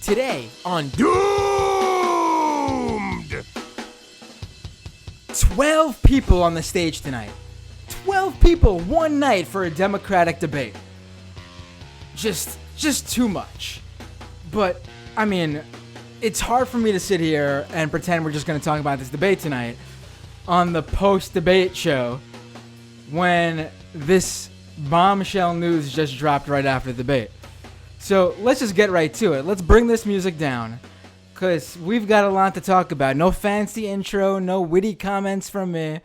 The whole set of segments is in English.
Today on Doomed! 12 people on the stage tonight. 12 people one night for a Democratic debate. Just too much. But, I mean, it's hard for me to sit here and pretend we're just going to talk about this debate tonight on the post-debate show when this bombshell news just dropped right after the debate. So let's just get right to it. Let's bring this music down because we've got a lot to talk about. No fancy intro, no witty comments from me.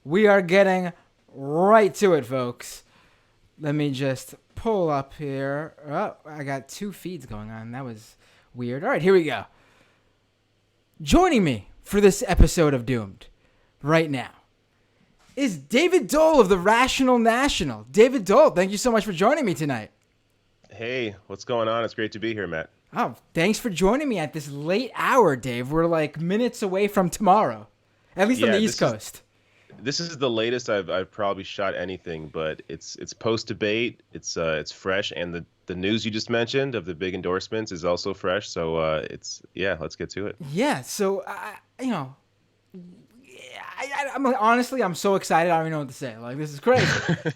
We are getting right to it, folks. Let me just pull up here. Oh, I got two feeds going on. That was weird. All right, here we go. Joining me for this episode of Doomed right now is David Doel of the Rational National. David Doel, thank you so much for joining me tonight. Hey, what's going on? It's great to be here, Matt. Oh, thanks for joining me at this late hour, Dave. We're like minutes away from tomorrow, at least on the East Coast. This is the latest I've probably shot anything, but it's post debate. It's fresh, and the news you just mentioned of the big endorsements is also fresh. So let's get to it. Yeah. So honestly, I'm so excited. I don't even know what to say. Like, this is crazy.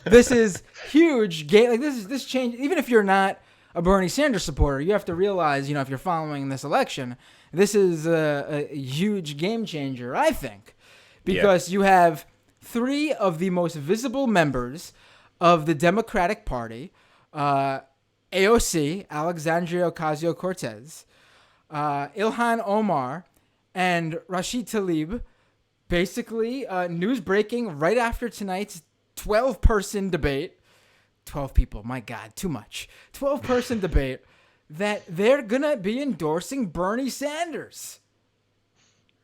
This is huge. Like, this change. Even if you're not a Bernie Sanders supporter, you have to realize, if you're following this election, this is a huge game changer, I think, because you have three of the most visible members of the Democratic Party, AOC, Alexandria Ocasio-Cortez, Ilhan Omar, and Rashid Tlaib. Basically, news breaking right after tonight's 12-person debate. 12 people, my God, too much. 12-person debate that they're going to be endorsing Bernie Sanders.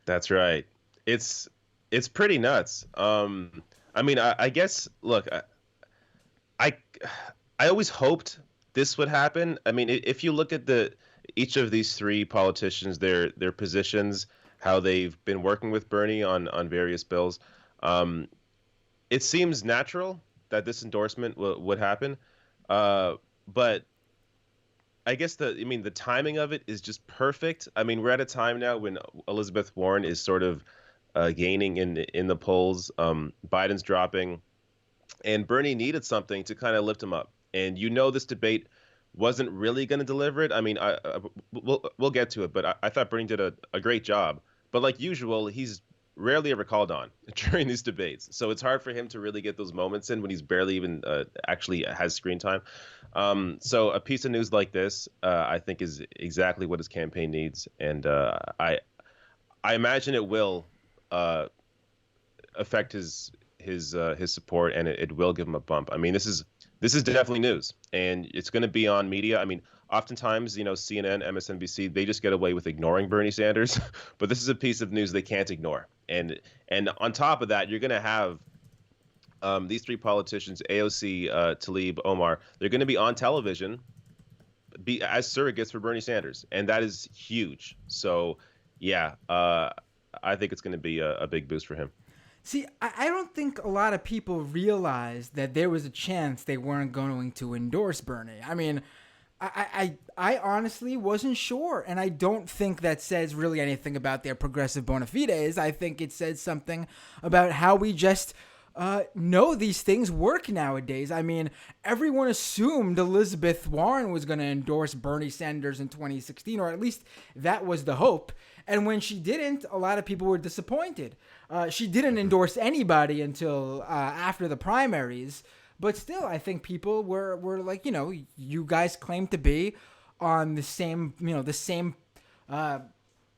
That's right. It's pretty nuts. I guess, look, I always hoped this would happen. I mean, if you look at each of these three politicians, their positions, how they've been working with Bernie on various bills, it seems natural that this endorsement would happen. But I guess the timing of it is just perfect. I mean, we're at a time now when Elizabeth Warren is sort of gaining in the polls. Biden's dropping, and Bernie needed something to kind of lift him up. And this debate wasn't really going to deliver it. I mean, we'll get to it, but I thought Bernie did a great job. But like usual, he's rarely ever called on during these debates. So it's hard for him to really get those moments in when he's barely even actually has screen time. So a piece of news like this, I think, is exactly what his campaign needs. And I imagine it will affect his support, and it will give him a bump. I mean, this is definitely news, and it's going to be on media. I mean, oftentimes, CNN, MSNBC, they just get away with ignoring Bernie Sanders, but this is a piece of news they can't ignore. And on top of that, you're going to have these three politicians, AOC, Tlaib, Omar, they're going to be on television as surrogates for Bernie Sanders, and that is huge. So, yeah, I think it's going to be a big boost for him. See, I don't think a lot of people realized that there was a chance they weren't going to endorse Bernie. I mean, I honestly wasn't sure, and I don't think that says really anything about their progressive bona fides. I think it says something about how we just know these things work nowadays. I mean, everyone assumed Elizabeth Warren was going to endorse Bernie Sanders in 2016, or at least that was the hope. And when she didn't, a lot of people were disappointed. She didn't endorse anybody until after the primaries. But still, I think people were like, you guys claim to be on the same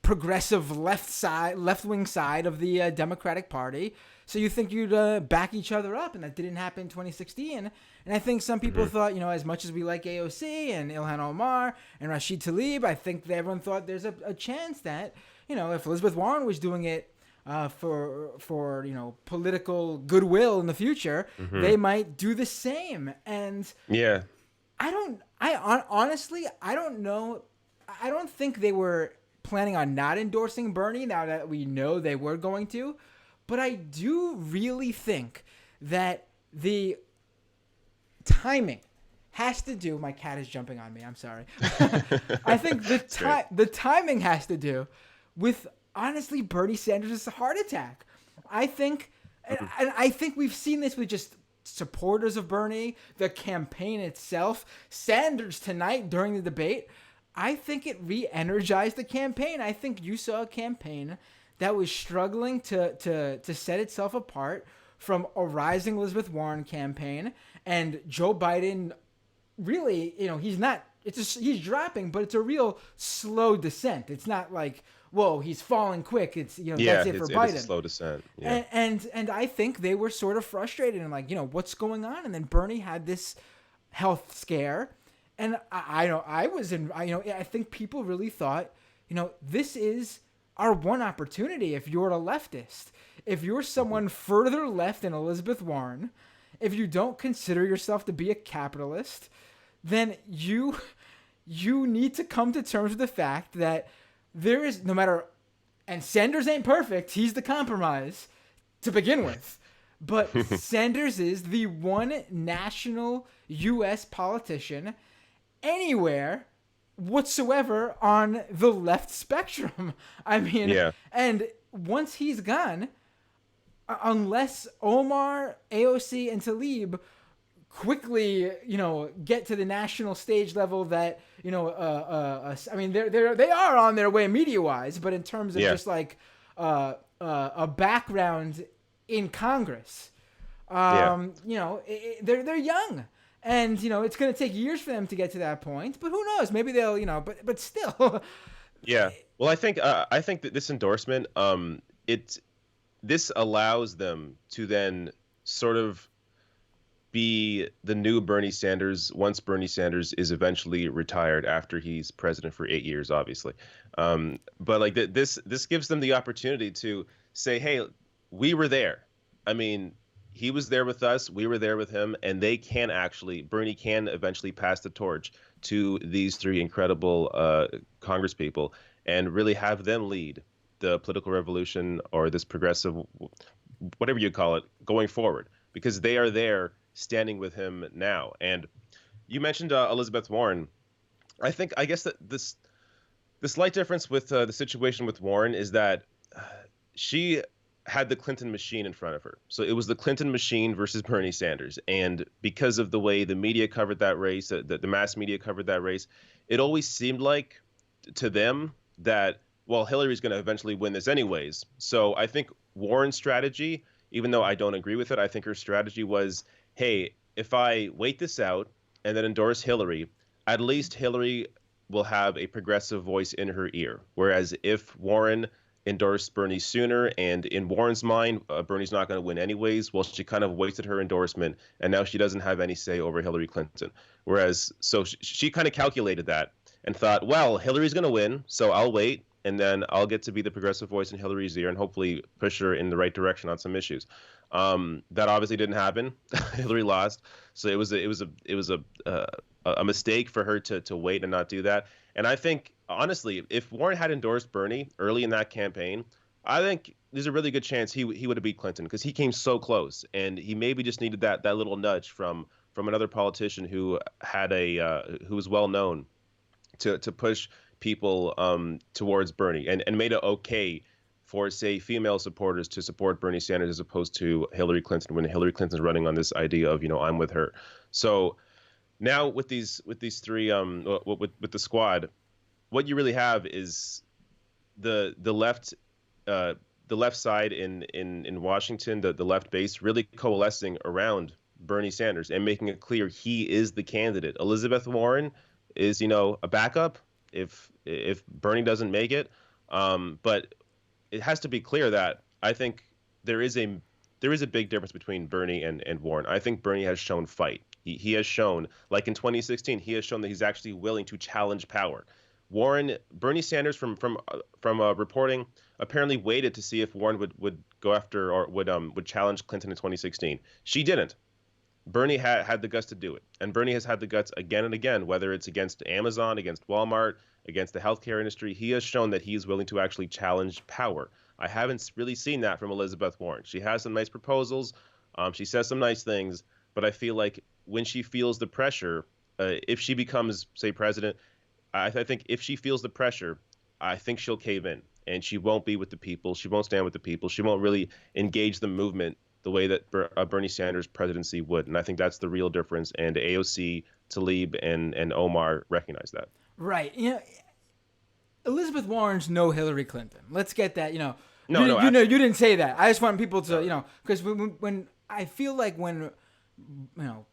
progressive left-wing side of the Democratic Party. So you think you'd back each other up, and that didn't happen in 2016. And I think some people thought, as much as we like AOC and Ilhan Omar and Rashid Tlaib, I think that everyone thought there's a chance that, if Elizabeth Warren was doing it for political goodwill in the future, they might do the same. And yeah, honestly, I don't know. I don't think they were planning on not endorsing Bernie now that we know they were going to. But I do really think that the timing has to do. My cat is jumping on me. I'm sorry. I think the timing has to do with, honestly, Bernie Sanders' heart attack. I think, and I think we've seen this with just supporters of Bernie, the campaign itself, Sanders tonight during the debate. I think it re-energized the campaign. I think you saw a campaign that was struggling to set itself apart from a rising Elizabeth Warren campaign, and Joe Biden really, he's dropping, but it's a real slow descent. It's not like, whoa, he's falling quick. It's, that's it for Biden. It's a slow descent. Yeah. And I think they were sort of frustrated and like, what's going on? And then Bernie had this health scare. And I think people really thought, this is our one opportunity. If you're a leftist, if you're someone further left than Elizabeth Warren, if you don't consider yourself to be a capitalist, then you need to come to terms with the fact that there is and Sanders ain't perfect. He's the compromise to begin with. But Sanders is the one national U.S. politician anywhere whatsoever on the left spectrum. I mean, and once he's gone, unless Omar, AOC, and Tlaib quickly, get to the national stage level that, I mean, they are on their way media-wise, but in terms of just like a background in Congress, they're young. And, it's going to take years for them to get to that point. But who knows? Maybe they'll, but still. Yeah. Well, I think that this endorsement, this allows them to then sort of be the new Bernie Sanders once Bernie Sanders is eventually retired after he's president for 8 years, obviously. But like this gives them the opportunity to say, hey, we were there. I mean, he was there with us. We were there with him. And Bernie can eventually pass the torch to these three incredible congresspeople and really have them lead the political revolution or this progressive, whatever you call it, going forward, because they are there standing with him now. And you mentioned Elizabeth Warren. I guess that the slight difference with the situation with Warren is that she had the Clinton machine in front of her. So it was the Clinton machine versus Bernie Sanders. And because of the way the media covered that race, the mass media covered that race, it always seemed like to them that, well, Hillary's going to eventually win this anyways. So I think Warren's strategy, even though I don't agree with it, I think her strategy was, hey, if I wait this out and then endorse Hillary, at least Hillary will have a progressive voice in her ear. Whereas if Warren endorsed Bernie sooner, and in Warren's mind, Bernie's not going to win anyways, well, she kind of wasted her endorsement, and now she doesn't have any say over Hillary Clinton. Whereas, so she kind of calculated that and thought, well, Hillary's going to win, so I'll wait, and then I'll get to be the progressive voice in Hillary's ear and hopefully push her in the right direction on some issues. That obviously didn't happen. Hillary lost, so it was a mistake for her to wait and not do that. And I think, honestly, if Warren had endorsed Bernie early in that campaign, I think there's a really good chance he would have beat Clinton, because he came so close, and he maybe just needed that little nudge from another politician who had who was well known to push people towards Bernie and made it okay for, say, female supporters to support Bernie Sanders as opposed to Hillary Clinton when Hillary Clinton's running on this idea of, I'm with her. So now with these three with the squad, what you really have is the left side in Washington, the left base really coalescing around Bernie Sanders and making it clear he is the candidate. Elizabeth Warren is, a backup if Bernie doesn't make it. But it has to be clear that I think there is a big difference between Bernie and Warren. I think Bernie has shown fight. He has shown, like in 2016, he has shown that he's actually willing to challenge power. Bernie Sanders from reporting apparently waited to see if Warren would go after or would challenge Clinton in 2016. She didn't. Bernie had the guts to do it, and Bernie has had the guts again and again, whether it's against Amazon, against Walmart, against the healthcare industry. He has shown that he is willing to actually challenge power. I haven't really seen that from Elizabeth Warren. She has some nice proposals. She says some nice things, but I feel like when she feels the pressure, if she becomes, say, president, I think if she feels the pressure, I think she'll cave in and she won't be with the people. She won't stand with the people. She won't really engage the movement the way that Bernie Sanders' presidency would. And I think that's the real difference. And AOC, Tlaib, and Omar recognize that. Right. Elizabeth Warren's no Hillary Clinton. Let's get that. No, you didn't say that. I just want people to, because when I feel like when,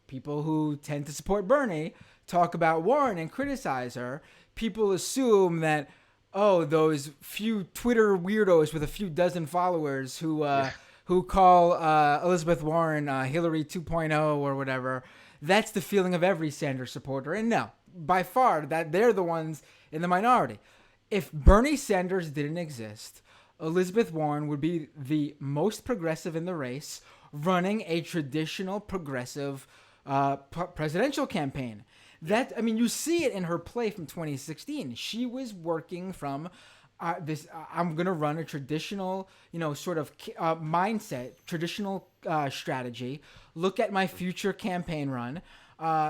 people who tend to support Bernie talk about Warren and criticize her, people assume that, those few Twitter weirdos with a few dozen followers who call Elizabeth Warren Hillary 2.0 or whatever, that's the feeling of every Sanders supporter. And no, by far, that they're the ones in the minority. If Bernie Sanders didn't exist, Elizabeth Warren would be the most progressive in the race, running a traditional progressive presidential campaign. You see it in her play from 2016. She was working from I'm going to run a traditional, sort of mindset, traditional strategy, look at my future campaign run,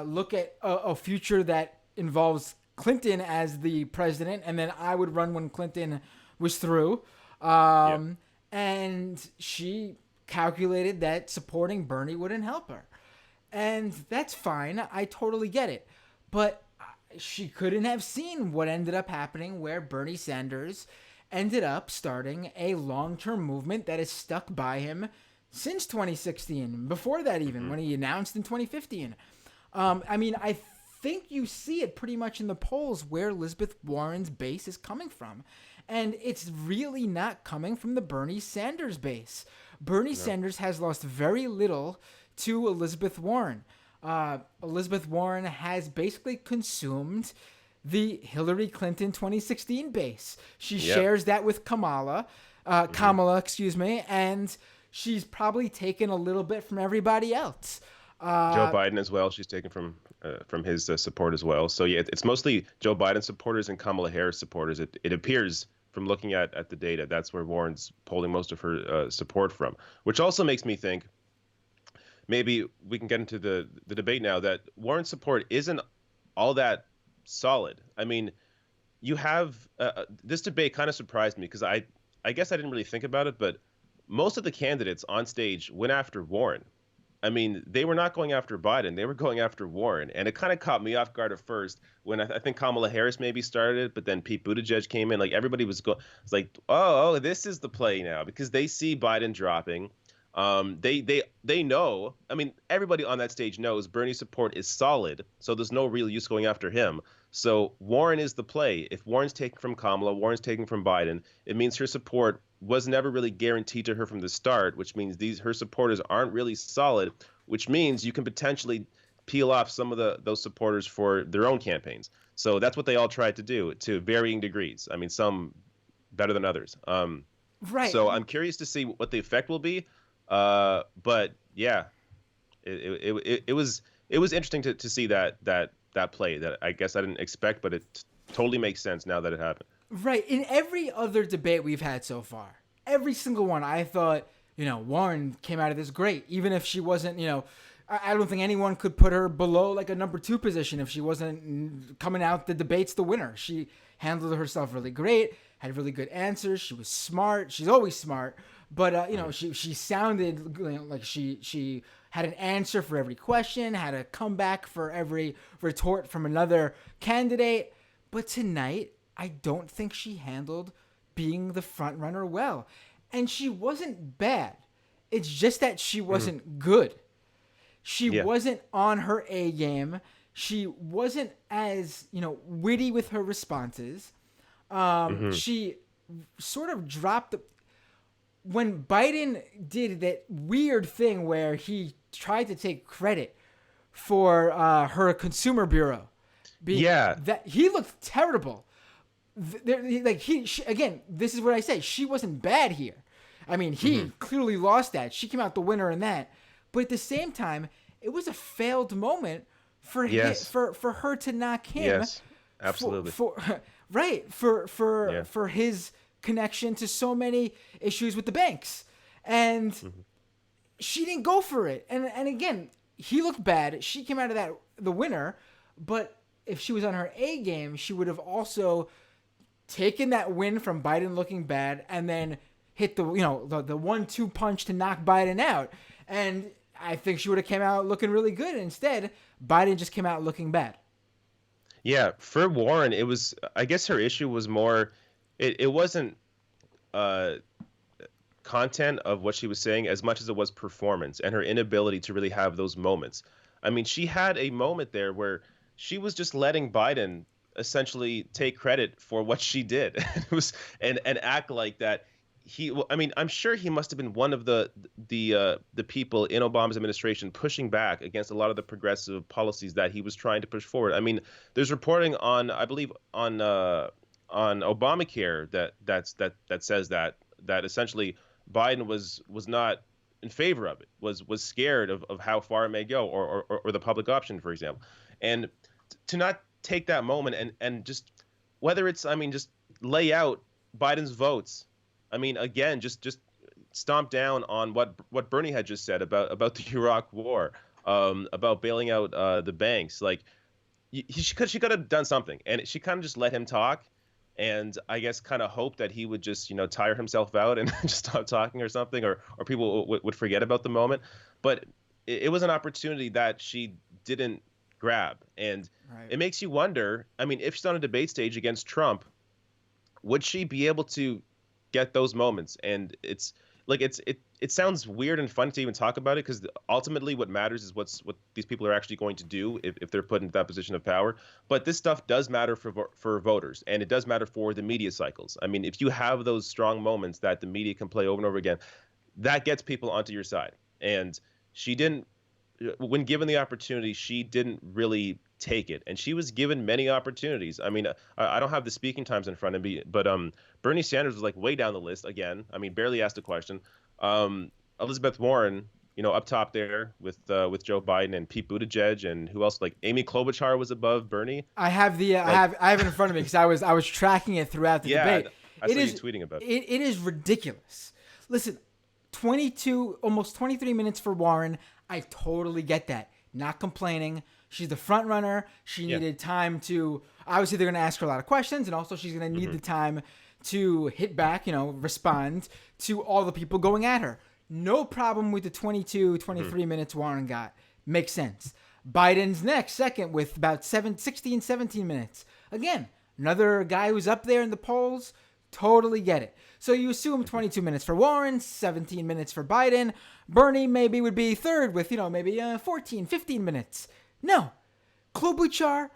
look at a future that involves Clinton as the president, and then I would run when Clinton was through. And she calculated that supporting Bernie wouldn't help her. And that's fine. I totally get it. But she couldn't have seen what ended up happening, where Bernie Sanders ended up starting a long-term movement that has stuck by him since 2016, before that even, when he announced in 2015. I think you see it pretty much in the polls where Elizabeth Warren's base is coming from. And it's really not coming from the Bernie Sanders base. Bernie Sanders has lost very little to Elizabeth Warren. Elizabeth Warren has basically consumed the Hillary Clinton 2016 base. She shares that with Kamala, and she's probably taken a little bit from everybody else. Joe Biden as well. She's taken from his support as well. So yeah, it's mostly Joe Biden supporters and Kamala Harris supporters. It appears from looking at the data, that's where Warren's pulling most of her support from, which also makes me think maybe we can get into the debate now that Warren's support isn't all that solid. I mean, you have this debate kind of surprised me because I guess I didn't really think about it, but most of the candidates on stage went after Warren. I mean, they were not going after Biden. They were going after Warren. And it kind of caught me off guard at first when I think Kamala Harris maybe started it, but then Pete Buttigieg came in. Like everybody was like, oh, this is the play now because they see Biden dropping. They know. I mean, everybody on that stage knows Bernie's support is solid, so there's no real use going after him. So Warren is the play. If Warren's taken from Kamala, Warren's taken from Biden, it means her support was never really guaranteed to her from the start, which means her supporters aren't really solid, which means you can potentially peel off some of those supporters for their own campaigns. So that's what they all tried to do to varying degrees. I mean, some better than others. Right. So I'm curious to see what the effect will be. But yeah, it was interesting to see that play that I guess I didn't expect, but it totally makes sense now that it happened. Right. In every other debate we've had so far, every single one, I thought, Warren came out of this great, even if she wasn't, I don't think anyone could put her below like a number 2 position if she wasn't coming out the debates the winner. She handled herself really great, had really good answers. She was smart. She's always smart. But, she sounded like she had an answer for every question, had a comeback for every retort from another candidate. But tonight, I don't think she handled being the front runner well. And she wasn't bad. It's just that she wasn't good. She wasn't on her A game. She wasn't as, witty with her responses. She sort of dropped when Biden did that weird thing where he tried to take credit for her consumer bureau. That he looked terrible. Again, this is what I say. She wasn't bad here. I mean, he clearly lost that. She came out the winner in that. But at the same time, it was a failed moment for for her to knock him. Yes, absolutely. For his connection to so many issues with the banks. And she didn't go for it. And again, he looked bad. She came out of that the winner. But if she was on her A game, she would have also taken that win from Biden looking bad and then hit the 1-2 punch to knock Biden out. And I think she would have came out looking really good. Instead, Biden just came out looking bad. Yeah, for Warren, it was, I guess her issue was more, it wasn't content of what she was saying as much as it was performance and her inability to really have those moments. I mean, she had a moment there where she was just letting Biden essentially take credit for what she did. It was and act like that I mean, I'm sure he must have been one of the people in Obama's administration pushing back against a lot of the progressive policies that he was trying to push forward. I mean, there's reporting on, I believe, on Obamacare that says that essentially Biden was not in favor of it, was scared of how far it may go, or the public option, for example. And to not take that moment and just, whether it's, I mean, just lay out Biden's votes. I mean, again, just stomp down on what Bernie had just said about the Iraq War, about bailing out the banks. Like, she could have done something, and she kind of just let him talk, and I guess kind of hope that he would just tire himself out and just stop talking or something, or people would forget about the moment. But it was an opportunity that she didn't grab, and Right. It makes you wonder. I mean, if she's on a debate stage against Trump, would she be able to get those moments? And it's like it sounds weird and fun to even talk about it, because ultimately what matters is what these people are actually going to do if they're put into that position of power. But this stuff does matter for voters, and it does matter for the media cycles. I mean, if you have those strong moments that the media can play over and over again, that gets people onto your side. And she didn't, when given the opportunity, she didn't really take it, and she was given many opportunities. I mean, I don't have the speaking times in front of me, but Bernie Sanders was like way down the list again. I mean, barely asked a question. Elizabeth Warren, up top there with Joe Biden and Pete Buttigieg, and who else? Like Amy Klobuchar was above Bernie. I have the I have it in front of me because I was tracking it throughout the debate. I saw you tweeting about it. It is ridiculous. Listen, 22, almost 23 minutes for Warren. I totally get that. Not complaining. She's the front runner. She needed time to, obviously they're going to ask her a lot of questions, and also she's going to need the time to hit back, respond to all the people going at her. No problem with the 22, 23 minutes Warren got. Makes sense. Biden's next, second, with about 16, 17 minutes. Again, another guy who's up there in the polls. Totally get it. So you assume 22 minutes for Warren, 17 minutes for Biden. Bernie maybe would be third with, maybe 14, 15 minutes. No. Klobuchar,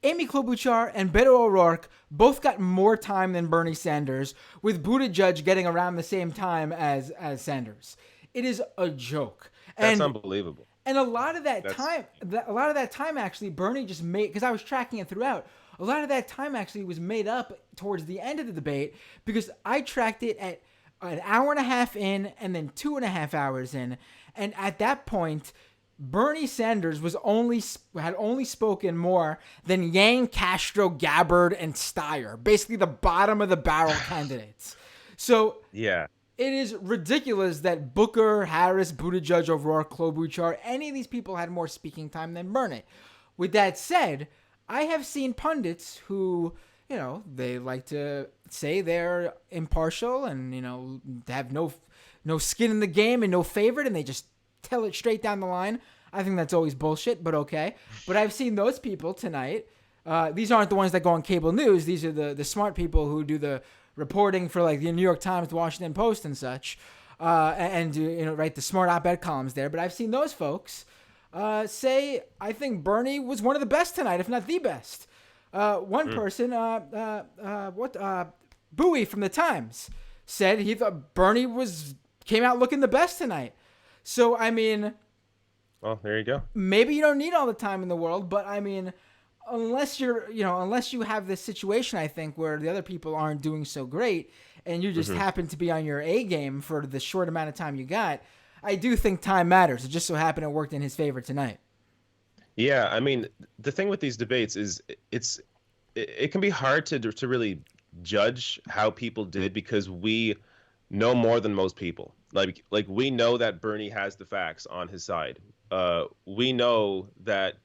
Amy Klobuchar, and Beto O'Rourke both got more time than Bernie Sanders, with Buttigieg getting around the same time as Sanders. It is a joke. That's unbelievable. And a lot of that time actually Bernie just made, because I was tracking it throughout, a lot of that time actually was made up towards the end of the debate, because I tracked it at an hour and a half in and then 2.5 hours in. And at that point, Bernie Sanders had only spoken more than Yang, Castro, Gabbard, and Steyer, basically the bottom of the barrel candidates. So yeah, it is ridiculous that Booker, Harris, Buttigieg, O'Rourke, Klobuchar, any of these people had more speaking time than Bernie. With that said, I have seen pundits who, they like to say they're impartial and, have no skin in the game and no favorite, and they just tell it straight down the line. I think that's always bullshit, but okay. But I've seen those people tonight. These aren't the ones that go on cable news. These are the smart people who do the reporting for like the New York Times, the Washington Post, and such, and write the smart op-ed columns there. But I've seen those folks say I think Bernie was one of the best tonight, if not the best. One person, Bowie from the Times, said he thought Bernie came out looking the best tonight. So I mean, well, there you go. Maybe you don't need all the time in the world, but I mean, unless you have this situation, I think, where the other people aren't doing so great, and you just happen to be on your A game for the short amount of time you got, I do think time matters. It just so happened it worked in his favor tonight. Yeah, I mean, the thing with these debates is it can be hard to really judge how people did, because we know more than most people. Like we know that Bernie has the facts on his side. We know that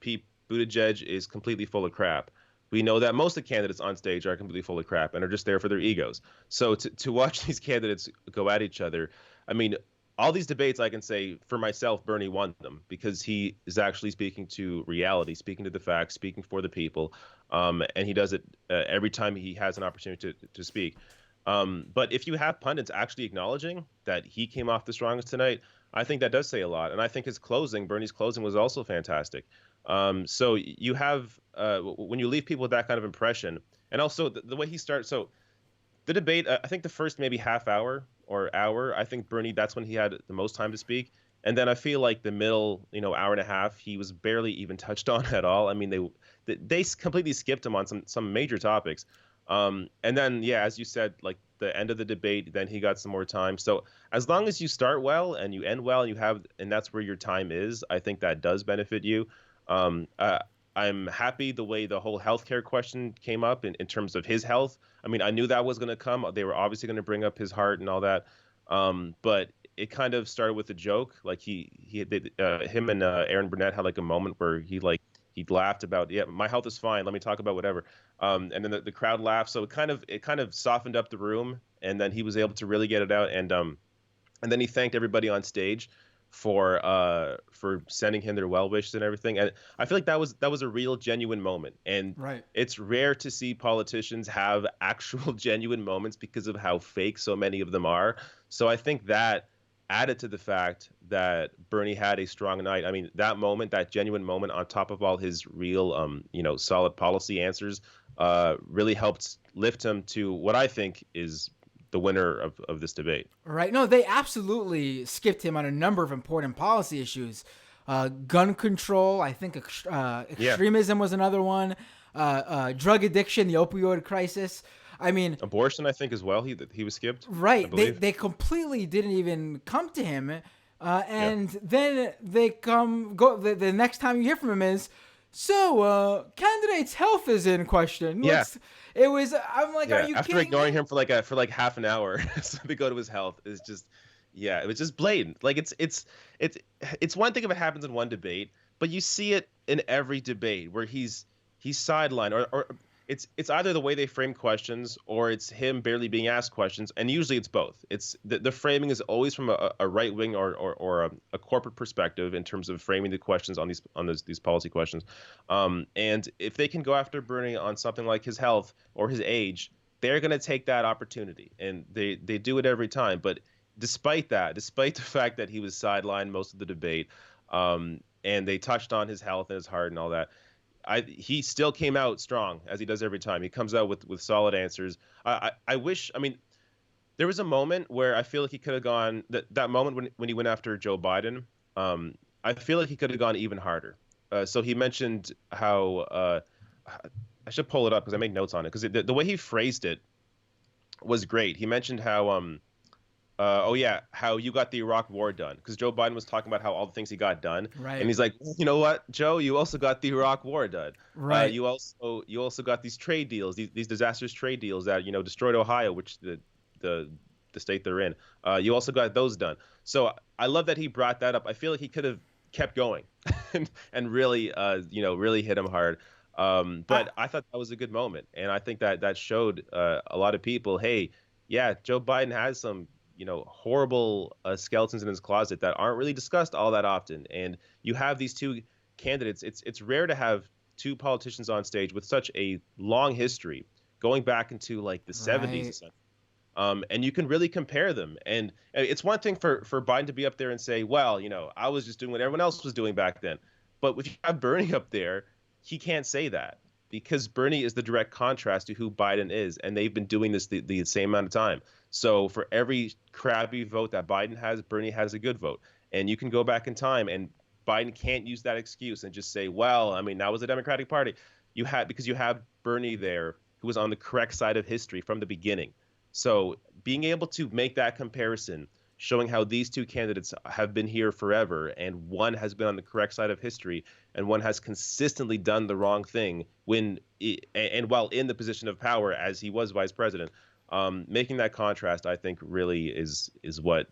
Buttigieg is completely full of crap. We know that most of the candidates on stage are completely full of crap and are just there for their egos. So to watch these candidates go at each other, I mean, all these debates, I can say for myself, Bernie won them because he is actually speaking to reality, speaking to the facts, speaking for the people, and he does it every time he has an opportunity to speak. But if you have pundits actually acknowledging that he came off the strongest tonight, I think that does say a lot. And I think his closing, Bernie's closing, was also fantastic. So you have when you leave people with that kind of impression, and also the way he starts. So the debate, I think the first maybe half hour or hour, I think Bernie, that's when he had the most time to speak. And then I feel like the middle, hour and a half, he was barely even touched on at all. I mean, they completely skipped him on some major topics. And then, yeah, as you said, like the end of the debate, then he got some more time. So as long as you start well and you end well and that's where your time is, I think that does benefit you. I'm happy the way the whole healthcare question came up in terms of his health. I mean, I knew that was going to come. They were obviously going to bring up his heart and all that. But it kind of started with a joke. Like him and Aaron Burnett had like a moment where he laughed about, yeah, my health is fine. Let me talk about whatever. And then the crowd laughed. So it kind of softened up the room. And then he was able to really get it out. And then he thanked everybody on stage for sending him their well wishes and everything. And I feel like that was a real genuine moment. And right. It's rare to see politicians have actual genuine moments because of how fake so many of them are. So I think that added to the fact that Bernie had a strong night. I mean, that moment, that genuine moment, on top of all his real, solid policy answers, really helped lift him to what I think is the winner of this debate. Right. No, they absolutely skipped him on a number of important policy issues. Gun control, I think extremism was another one. Drug addiction, the opioid crisis. I mean, abortion, I think, as well. He was skipped. Right. They completely didn't even come to him. Then they go the next time you hear from him is, so candidate's health is in question. It was. I'm like, are you after kidding ignoring me? him for like half an hour, so they go to his health. Is just, it was just blatant. Like it's one thing if it happens in one debate, but you see it in every debate where he's sidelined or it's either the way they frame questions or it's him barely being asked questions, and usually it's both. It's the framing is always from a right wing or a corporate perspective in terms of framing the questions on these policy questions. And if they can go after Bernie on something like his health or his age, they're going to take that opportunity, and they do it every time. But despite the fact that he was sidelined most of the debate, and they touched on his health and his heart and all that, he still came out strong, as he does every time. He comes out with solid answers. I wish, I mean, there was a moment where I feel like he could have gone, that moment when he went after Joe Biden, I feel like he could have gone even harder. So he mentioned how, I should pull it up because I made notes on it, because the way he phrased it was great. He mentioned how, how you got the Iraq war done, because Joe Biden was talking about how all the things he got done, right? And he's like, you know what, Joe, you also got the Iraq war done, right? You also got these trade deals, these disastrous trade deals that destroyed Ohio, which the state they're in. You also got those done. So I love that he brought that up. I feel like he could have kept going and really really hit him hard. But I thought that was a good moment, and I think that showed a lot of people, hey, yeah, Joe Biden has some horrible skeletons in his closet that aren't really discussed all that often. And you have these two candidates. It's rare to have two politicians on stage with such a long history, going back into like the 70s. And you can really compare them. And it's one thing for Biden to be up there and say, well, I was just doing what everyone else was doing back then. But if you have Bernie up there, he can't say that, because Bernie is the direct contrast to who Biden is. And they've been doing this the same amount of time. So for every crappy vote that Biden has, Bernie has a good vote. And you can go back in time, and Biden can't use that excuse and just say, well, I mean, that was the Democratic Party. Because you have Bernie there, who was on the correct side of history from the beginning. So being able to make that comparison, showing how these two candidates have been here forever, and one has been on the correct side of history, and one has consistently done the wrong thing while in the position of power as he was vice president. Making that contrast, I think, really is what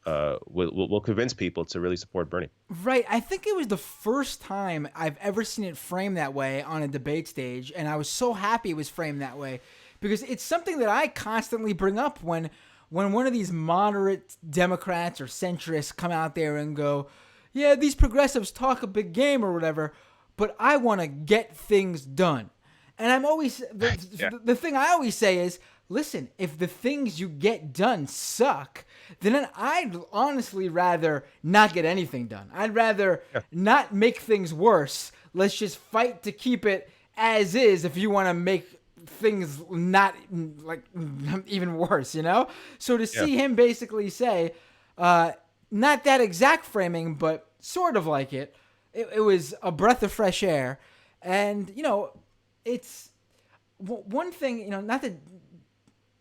will convince people to really support Bernie. Right. I think it was the first time I've ever seen it framed that way on a debate stage, and I was so happy it was framed that way because it's something that I constantly bring up when one of these moderate Democrats or centrists come out there and go, yeah, these progressives talk a big game or whatever, but I want to get things done. And I'm always the thing I always say is, listen, if the things you get done suck, then I'd honestly rather not get anything done. I'd rather not make things worse. Let's just fight to keep it as is if you want to make things not like even worse, you know? So to see him basically say, not that exact framing, but sort of like it was a breath of fresh air. And, you know, it's one thing, you know, not to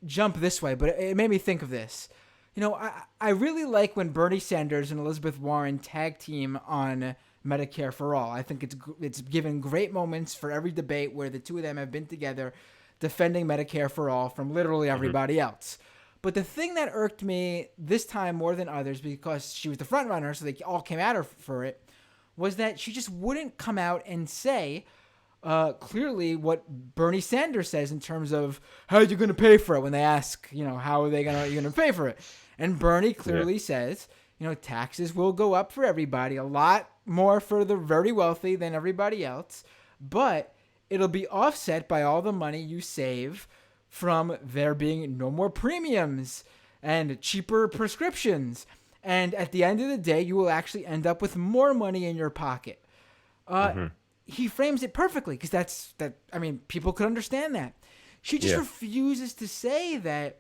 jump this way, but it made me think of this. You know, I really like when Bernie Sanders and Elizabeth Warren tag team on Medicare for All. I think it's given great moments for every debate where the two of them have been together defending Medicare for All from literally everybody else. But the thing that irked me this time more than others, because she was the front runner, so they all came at her for it, was that she just wouldn't come out and say clearly what Bernie Sanders says in terms of how are you going to pay for it when they ask, you know, how are you going to pay for it? And Bernie clearly says, you know, taxes will go up for everybody, a lot more for the very wealthy than everybody else, but it'll be offset by all the money you save from there being no more premiums and cheaper prescriptions. And at the end of the day, you will actually end up with more money in your pocket. He frames it perfectly because I mean, people could understand that. She just refuses to say that.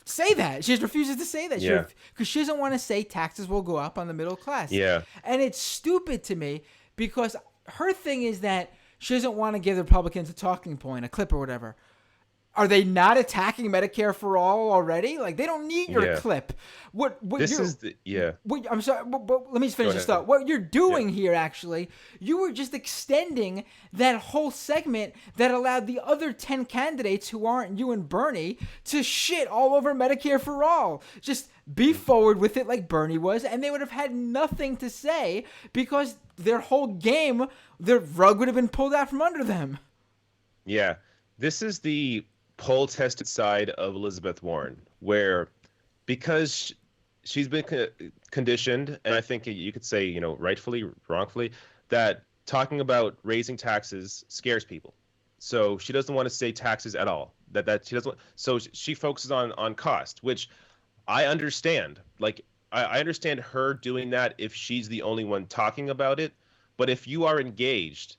She just refuses to say that. Because she doesn't want to say taxes will go up on the middle class. Yeah. And it's stupid to me because her thing is that she doesn't want to give the Republicans a talking point, a clip or whatever. Are they not attacking Medicare for All already? Like, they don't need your clip. I'm sorry, but let me finish this thought. What you're doing here, actually, you were just extending that whole segment that allowed the other 10 candidates who aren't you and Bernie to shit all over Medicare for All. Just be forward with it like Bernie was, and they would have had nothing to say because their whole game, their rug would have been pulled out from under them. Yeah. This is the poll-tested side of Elizabeth Warren, where because she's been conditioned, and I think you could say, you know, rightfully, wrongfully, that talking about raising taxes scares people. So she doesn't want to say taxes at all. That she doesn't. So she focuses on cost, which I understand. Like I understand her doing that if she's the only one talking about it. But if you are engaged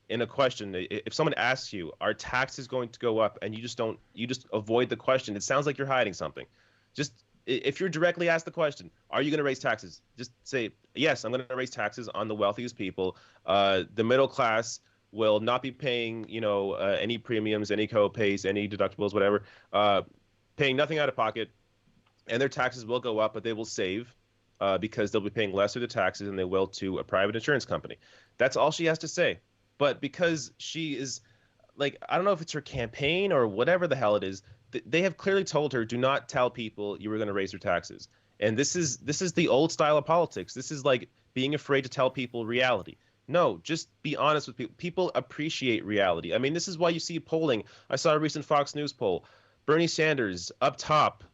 in a question, if someone asks you, are taxes going to go up, and you just avoid the question, it sounds like you're hiding something. Just if you're directly asked the question, are you going to raise taxes? Just say, yes, I'm going to raise taxes on the wealthiest people. The middle class will not be paying, you know, any premiums, any co-pays, any deductibles, whatever, paying nothing out of pocket, and their taxes will go up, but they will save because they'll be paying less of the taxes than they will to a private insurance company. That's all she has to say. But because she is, like, I don't know if it's her campaign or whatever the hell it is, they have clearly told her, do not tell people you were going to raise their taxes. And this is the old style of politics. This is like being afraid to tell people reality. No, just be honest with people. People appreciate reality. I mean, this is why you see polling. I saw a recent Fox News poll. Bernie Sanders, up top,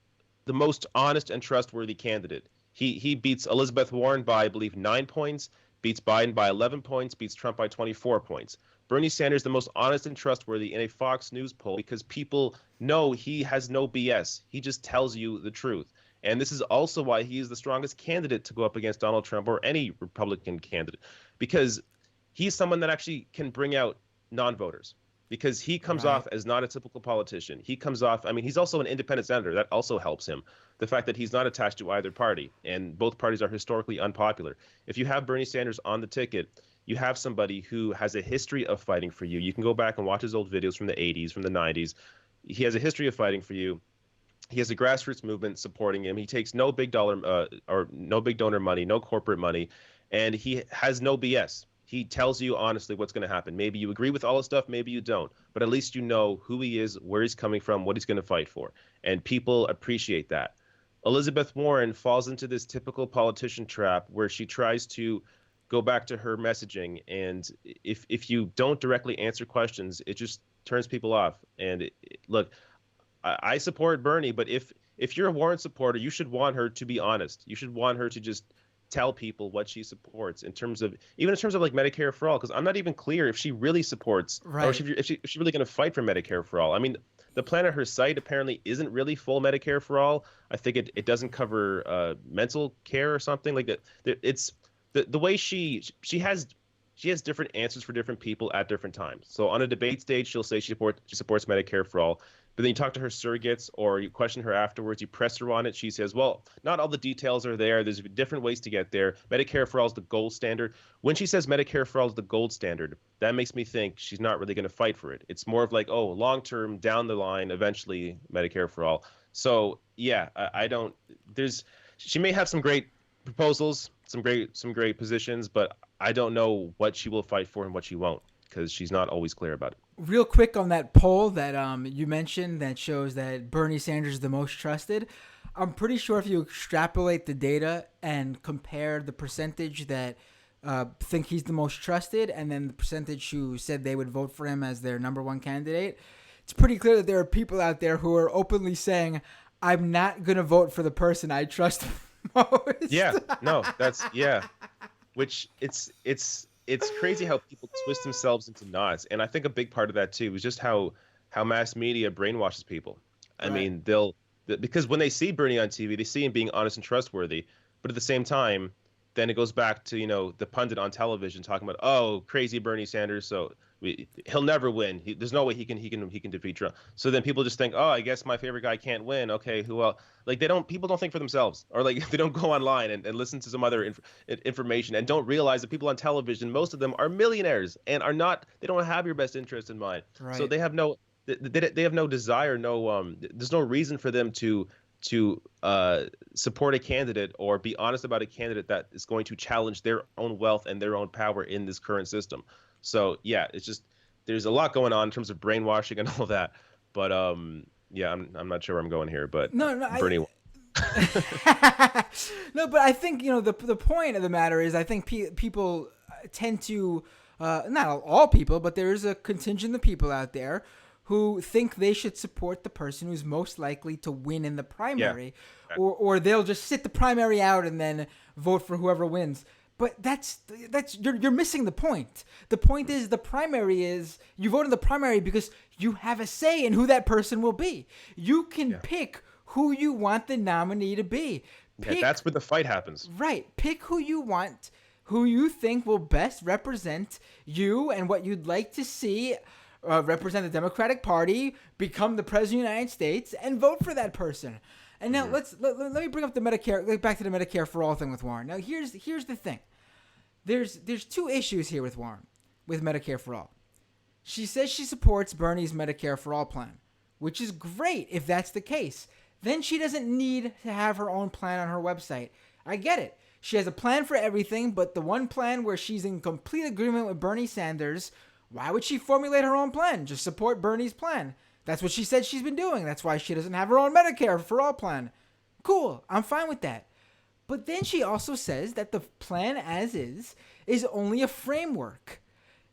the most honest and trustworthy candidate. He beats Elizabeth Warren by, I believe, 9 points. Beats Biden by 11 points, beats Trump by 24 points. Bernie Sanders, the most honest and trustworthy in a Fox News poll because people know he has no BS. He just tells you the truth. And this is also why he is the strongest candidate to go up against Donald Trump or any Republican candidate, because he's someone that actually can bring out non-voters, because he comes off as not a typical politician. He comes off, I mean, he's also an independent senator. That also helps him. The fact that he's not attached to either party, and both parties are historically unpopular. If you have Bernie Sanders on the ticket, you have somebody who has a history of fighting for you. You can go back and watch his old videos from the 80s, from the 90s. He has a history of fighting for you. He has a grassroots movement supporting him. He takes no big dollar or no big donor money, no corporate money, and he has no BS. He tells you honestly what's going to happen. Maybe you agree with all the stuff, maybe you don't, but at least you know who he is, where he's coming from, what he's going to fight for, and people appreciate that. Elizabeth Warren falls into this typical politician trap where she tries to go back to her messaging, and if you don't directly answer questions, it just turns people off. And look, I support Bernie, but if you're a Warren supporter, you should want her to be honest. You should want her to just tell people what she supports in terms of even in terms of like Medicare for all, because I'm not even clear if she really supports or Right. if she really going to fight for Medicare for all. I mean, the plan on her site apparently isn't really full Medicare for all. I think it doesn't cover mental care or something like that. It's the way she has different answers for different people at different times. So on a debate stage, she'll say she supports Medicare for all. But then you talk to her surrogates or you question her afterwards, you press her on it. She says, well, not all the details are there. There's different ways to get there. Medicare for all is the gold standard. When she says Medicare for all is the gold standard, that makes me think she's not really going to fight for it. It's more of like, oh, long term, down the line, eventually Medicare for all. So yeah, I don't. She may have some great proposals, some great positions, but I don't know what she will fight for and what she won't, because she's not always clear about it. Real quick on that poll that you mentioned that shows that Bernie Sanders is the most trusted. I'm pretty sure if you extrapolate the data and compare the percentage that think he's the most trusted and then the percentage who said they would vote for him as their number one candidate, it's pretty clear that there are people out there who are openly saying, I'm not going to vote for the person I trust most. Yeah, no, yeah. Which it's crazy how people twist themselves into knots, and I think a big part of that too is just how mass media brainwashes people. I Right. mean, because when they see Bernie on TV, they see him being honest and trustworthy, but at the same time, then it goes back to the pundit on television talking about, oh, crazy Bernie Sanders, so he'll never win. There's no way he can defeat Trump. So then people just think, oh, I guess my favorite guy can't win. Okay, who else? Like people don't think for themselves, or like they don't go online and listen to some other information and don't realize that people on television, most of them are millionaires and they don't have your best interest in mind. Right. So they have no desire, there's no reason for them to support a candidate or be honest about a candidate that is going to challenge their own wealth and their own power in this current system. So yeah, it's just there's a lot going on in terms of brainwashing and all that. But yeah, I'm not sure where I'm going here, but No, Bernie. No, but I think the point of the matter is I think people tend to not all people, but there is a contingent of people out there who think they should support the person who's most likely to win in the primary, or they'll just sit the primary out and then vote for whoever wins. But that's you're missing the point. The point is the primary is you vote in the primary because you have a say in who that person will be. You can pick who you want the nominee to be. That's where the fight happens. Right. Pick who you want, who you think will best represent you and what you'd like to see represent the Democratic Party, become the president of the United States, and vote for that person. And now let me bring up the Medicare, back to the Medicare for all thing with Warren. Now here's the thing. There's two issues here with Warren, with Medicare for all. She says she supports Bernie's Medicare for all plan, which is great if that's the case. Then she doesn't need to have her own plan on her website. I get it. She has a plan for everything, but the one plan where she's in complete agreement with Bernie Sanders, why would she formulate her own plan? Just support Bernie's plan. That's what she said she's been doing. That's why she doesn't have her own Medicare for all plan. Cool. I'm fine with that. But then she also says that the plan as is only a framework.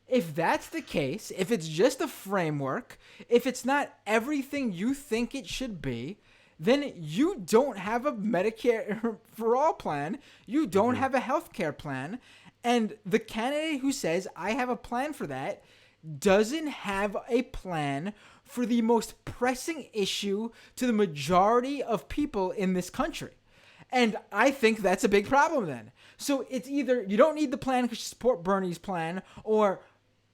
If that's the case, if it's just a framework, if it's not everything you think it should be, then you don't have a Medicare for all plan. You don't have a healthcare plan. And the candidate who says, I have a plan for that, doesn't have a plan for the most pressing issue to the majority of people in this country. And I think that's a big problem then. So it's either you don't need the plan because you support Bernie's plan, or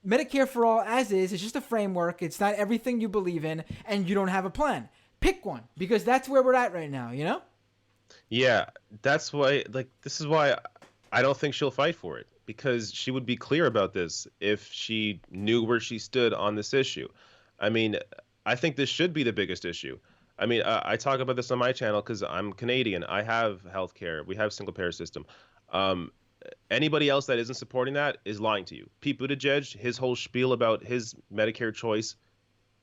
Medicare for all as is, it's just a framework. It's not everything you believe in, and you don't have a plan. Pick one, because that's where we're at right now, Yeah, that's why, this is why I don't think she'll fight for it, because she would be clear about this if she knew where she stood on this issue. I mean, I think this should be the biggest issue. I mean, I talk about this on my channel because I'm Canadian. I have healthcare. We have single payer system. Anybody else that isn't supporting that is lying to you. Pete Buttigieg, his whole spiel about his Medicare choice,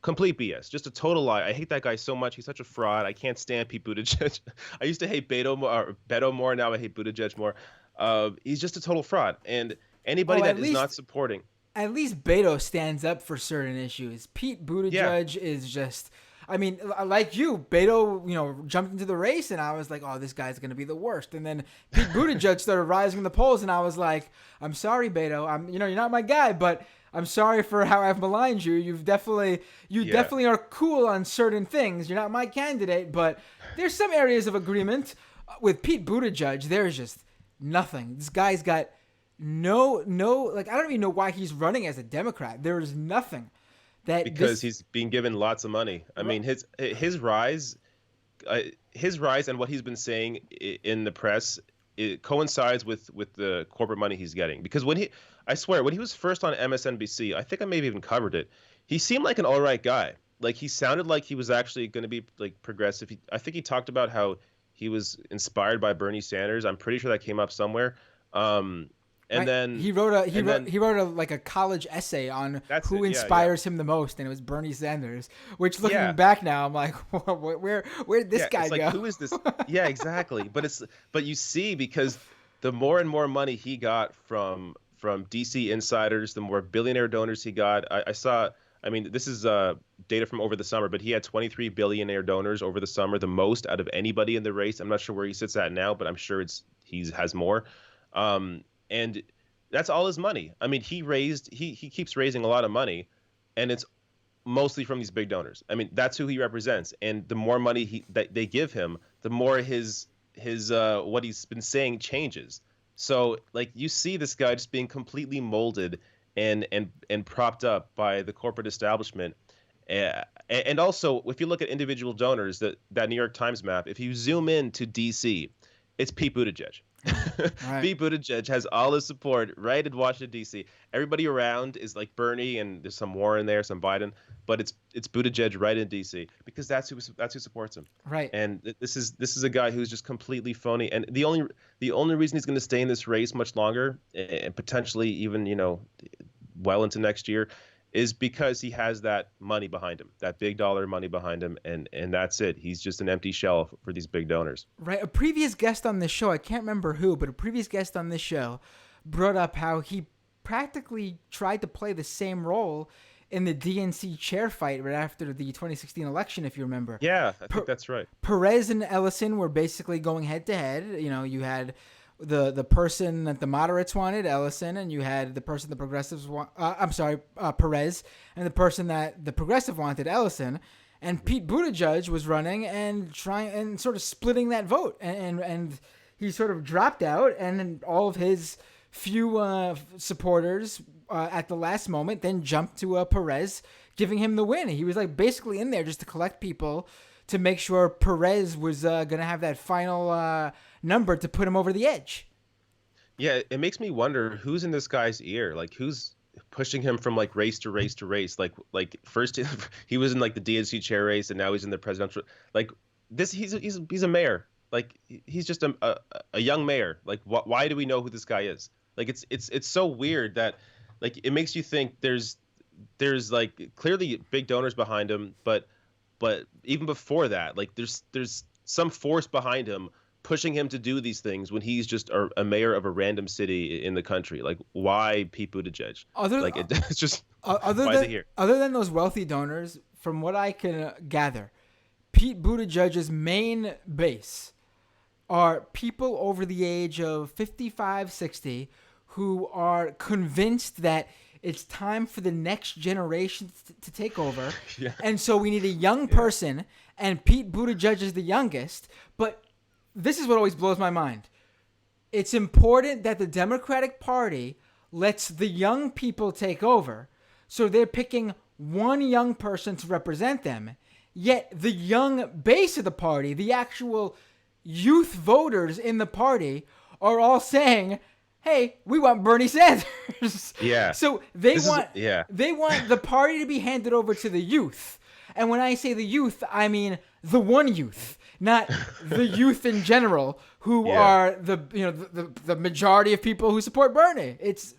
Complete BS. Just a total lie. I hate that guy so much. He's such a fraud. I can't stand Pete Buttigieg. I used to hate Beto more. Now I hate Buttigieg more. He's just a total fraud. And anybody that is not supporting. At least Beto stands up for certain issues. Pete Buttigieg is just... I mean, like you, Beto, jumped into the race, and I was like, oh, this guy's going to be the worst. And then Pete Buttigieg started rising in the polls, and I was like, I'm sorry, Beto. You're not my guy, but... I'm sorry for how I've maligned you. You definitely are cool on certain things. You're not my candidate, but there's some areas of agreement. With Pete Buttigieg, there's just nothing. This guy's got no, I don't even know why he's running as a Democrat. There is nothing because he's being given lots of money. I mean, his rise and what he's been saying in the press, it coincides with the corporate money he's getting. Because I swear, when he was first on MSNBC, I think I maybe even covered it, he seemed like an all right guy. Like, he sounded like he was actually going to be like progressive. I think he talked about how he was inspired by Bernie Sanders. I'm pretty sure that came up somewhere. Then he wrote a college essay on who inspires him the most, and it was Bernie Sanders. Which, looking back now, I'm like, where did this guy go? Who is this? Yeah, exactly. But you see, because the more and more money he got from DC insiders, the more billionaire donors he got. I saw. I mean, this is data from over the summer, but he had 23 billionaire donors over the summer, the most out of anybody in the race. I'm not sure where he sits at now, but I'm sure he has more. And that's all his money. I mean, he keeps raising a lot of money, and it's mostly from these big donors. I mean, that's who he represents. And the more money that they give him, the more his what he's been saying changes. So, like, you see this guy just being completely molded and propped up by the corporate establishment. And also, if you look at individual donors, that New York Times map, if you zoom in to D.C., it's Pete Buttigieg. Right. Pete Buttigieg has all his support right in Washington, D.C. Everybody around is like Bernie, and there's some Warren there, some Biden, but it's Buttigieg right in D.C. because that's who supports him. Right. And this is a guy who's just completely phony. And the only reason he's going to stay in this race much longer, and potentially even well into next year, is because he has that money behind him, that big dollar money behind him, and that's it. He's just an empty shell for these big donors. Right. A previous guest on this show, I can't remember who, but a previous guest on this show brought up how he practically tried to play the same role in the DNC chair fight right after the 2016 election, if you remember. Yeah, I think that's right. Perez and Ellison were basically going head to head. You had the person that the moderates wanted, Ellison, and you had the person the progressives Perez, and the person that the progressive wanted, Ellison. And Pete Buttigieg was running and trying and sort of splitting that vote, and he sort of dropped out, and all of his few supporters at the last moment then jumped to Perez, giving him the win. He was like basically in there just to collect people to make sure Perez was going to have that final number to put him over the edge. Yeah, it makes me wonder who's in this guy's ear. Like, who's pushing him from like race to race to race. Like first he was in like the DNC chair race, and now he's in the presidential. Like this, he's a mayor. Like he's just a young mayor. Like why do we know who this guy is? Like it's so weird that like it makes you think there's like clearly big donors behind him, but even before that, like there's some force behind him pushing him to do these things when he's just a mayor of a random city in the country. Like, why Pete Buttigieg? It's just why is it here? Other than those wealthy donors, from what I can gather, Pete Buttigieg's main base are people over the age of 55, 60 who are convinced that it's time for the next generation to take over. Yeah. And so we need a young person, and Pete Buttigieg is the youngest. But this is what always blows my mind. It's important that the Democratic Party lets the young people take over. So they're picking one young person to represent them. Yet the young base of the party, the actual youth voters in the party, are all saying, hey, we want Bernie Sanders. Yeah. So they want the party to be handed over to the youth. And when I say the youth, I mean the one youth, not the youth in general, who are the majority of people who support Bernie. It's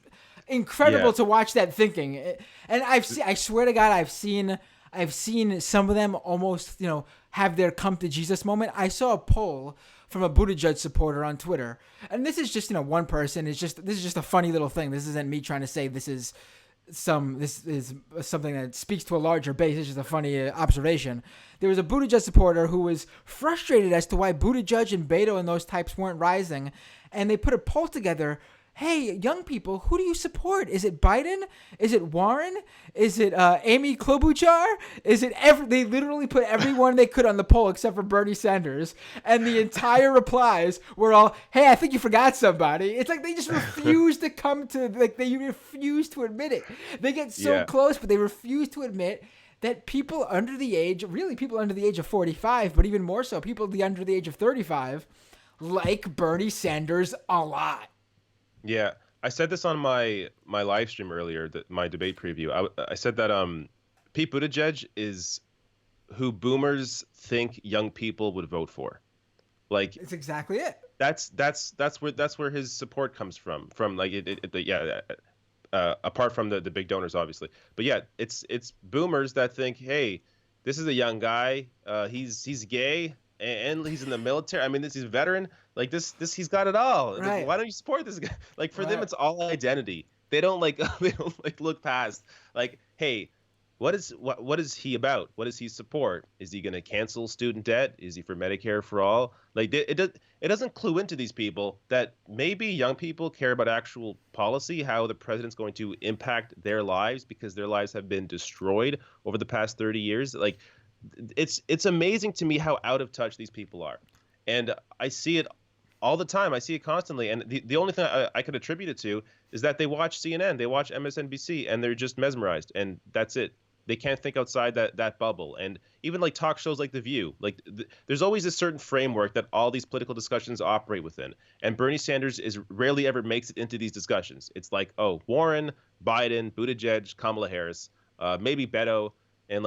incredible to watch that thinking. And I swear to God, I've seen I've seen some of them almost, have their come to Jesus moment. I saw a poll from a Buttigieg supporter on Twitter, and this is just, one person. This is just a funny little thing. This isn't me trying to say this is something that speaks to a larger base. It's just a funny observation. There was a Buttigieg supporter who was frustrated as to why Buttigieg and Beto and those types weren't rising, and they put a poll together. Hey, young people, who do you support? Is it Biden? Is it Warren? Is it Amy Klobuchar? Is it They literally put everyone they could on the poll except for Bernie Sanders, and the entire replies were all, "Hey, I think you forgot somebody." It's like they just refuse to they refuse to admit it. They get so close, but they refuse to admit that people under the age of 45, but even more so, people under the age of 35, like Bernie Sanders a lot. Yeah, I said this on my live stream earlier, my debate preview. I said that Pete Buttigieg is who boomers think young people would vote for. Like, it's exactly it. That's where his support comes from. Apart from the big donors, obviously. But yeah, it's boomers that think, hey, this is a young guy. He's gay and he's in the military. I mean, he's a veteran. Like this he's got it all. Right. Like, why don't you support this guy? Like for them, it's all identity. They don't look past like, hey, what is he about? What does he support? Is he going to cancel student debt? Is he for Medicare for all? Like it doesn't clue into these people that maybe young people care about actual policy, how the president's going to impact their lives because their lives have been destroyed over the past 30 years. Like it's amazing to me how out of touch these people are. And I see it all the time. I see it constantly. And the only thing I could attribute it to is that they watch CNN, they watch MSNBC, and they're just mesmerized. And that's it. They can't think outside that bubble. And even like talk shows like The View, there's always a certain framework that all these political discussions operate within. And Bernie Sanders rarely ever makes it into these discussions. It's like, oh, Warren, Biden, Buttigieg, Kamala Harris, maybe Beto, and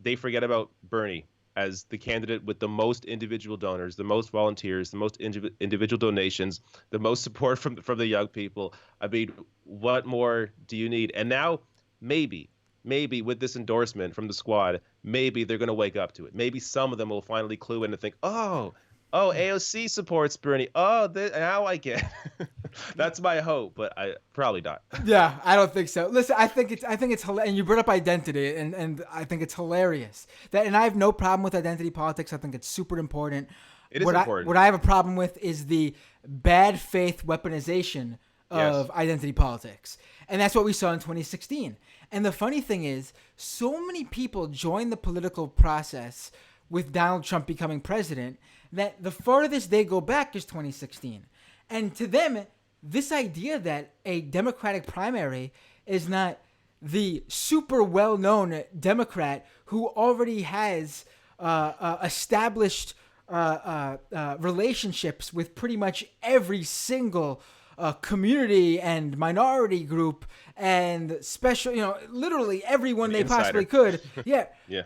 they forget about Bernie as the candidate with the most individual donors, the most volunteers, the most individual donations, the most support from the young people. I mean, what more do you need? And now maybe with this endorsement from the squad, maybe they're going to wake up to it. Maybe some of them will finally clue in and think, oh, AOC supports Bernie. Oh, now I get it. That's my hope, but I probably not. Yeah, I don't think so. Listen, I think it's hilarious. And you brought up identity, and I think it's hilarious. And I have no problem with identity politics. I think it's super important. It is important. What I have a problem with is the bad faith weaponization of identity politics. And that's what we saw in 2016. And the funny thing is, so many people joined the political process with Donald Trump becoming president that the farthest they go back is 2016. And to them, this idea that a Democratic primary is not the super well-known Democrat who already has established relationships with pretty much every single community and minority group and special, literally everyone they possibly could. Yeah. Yeah.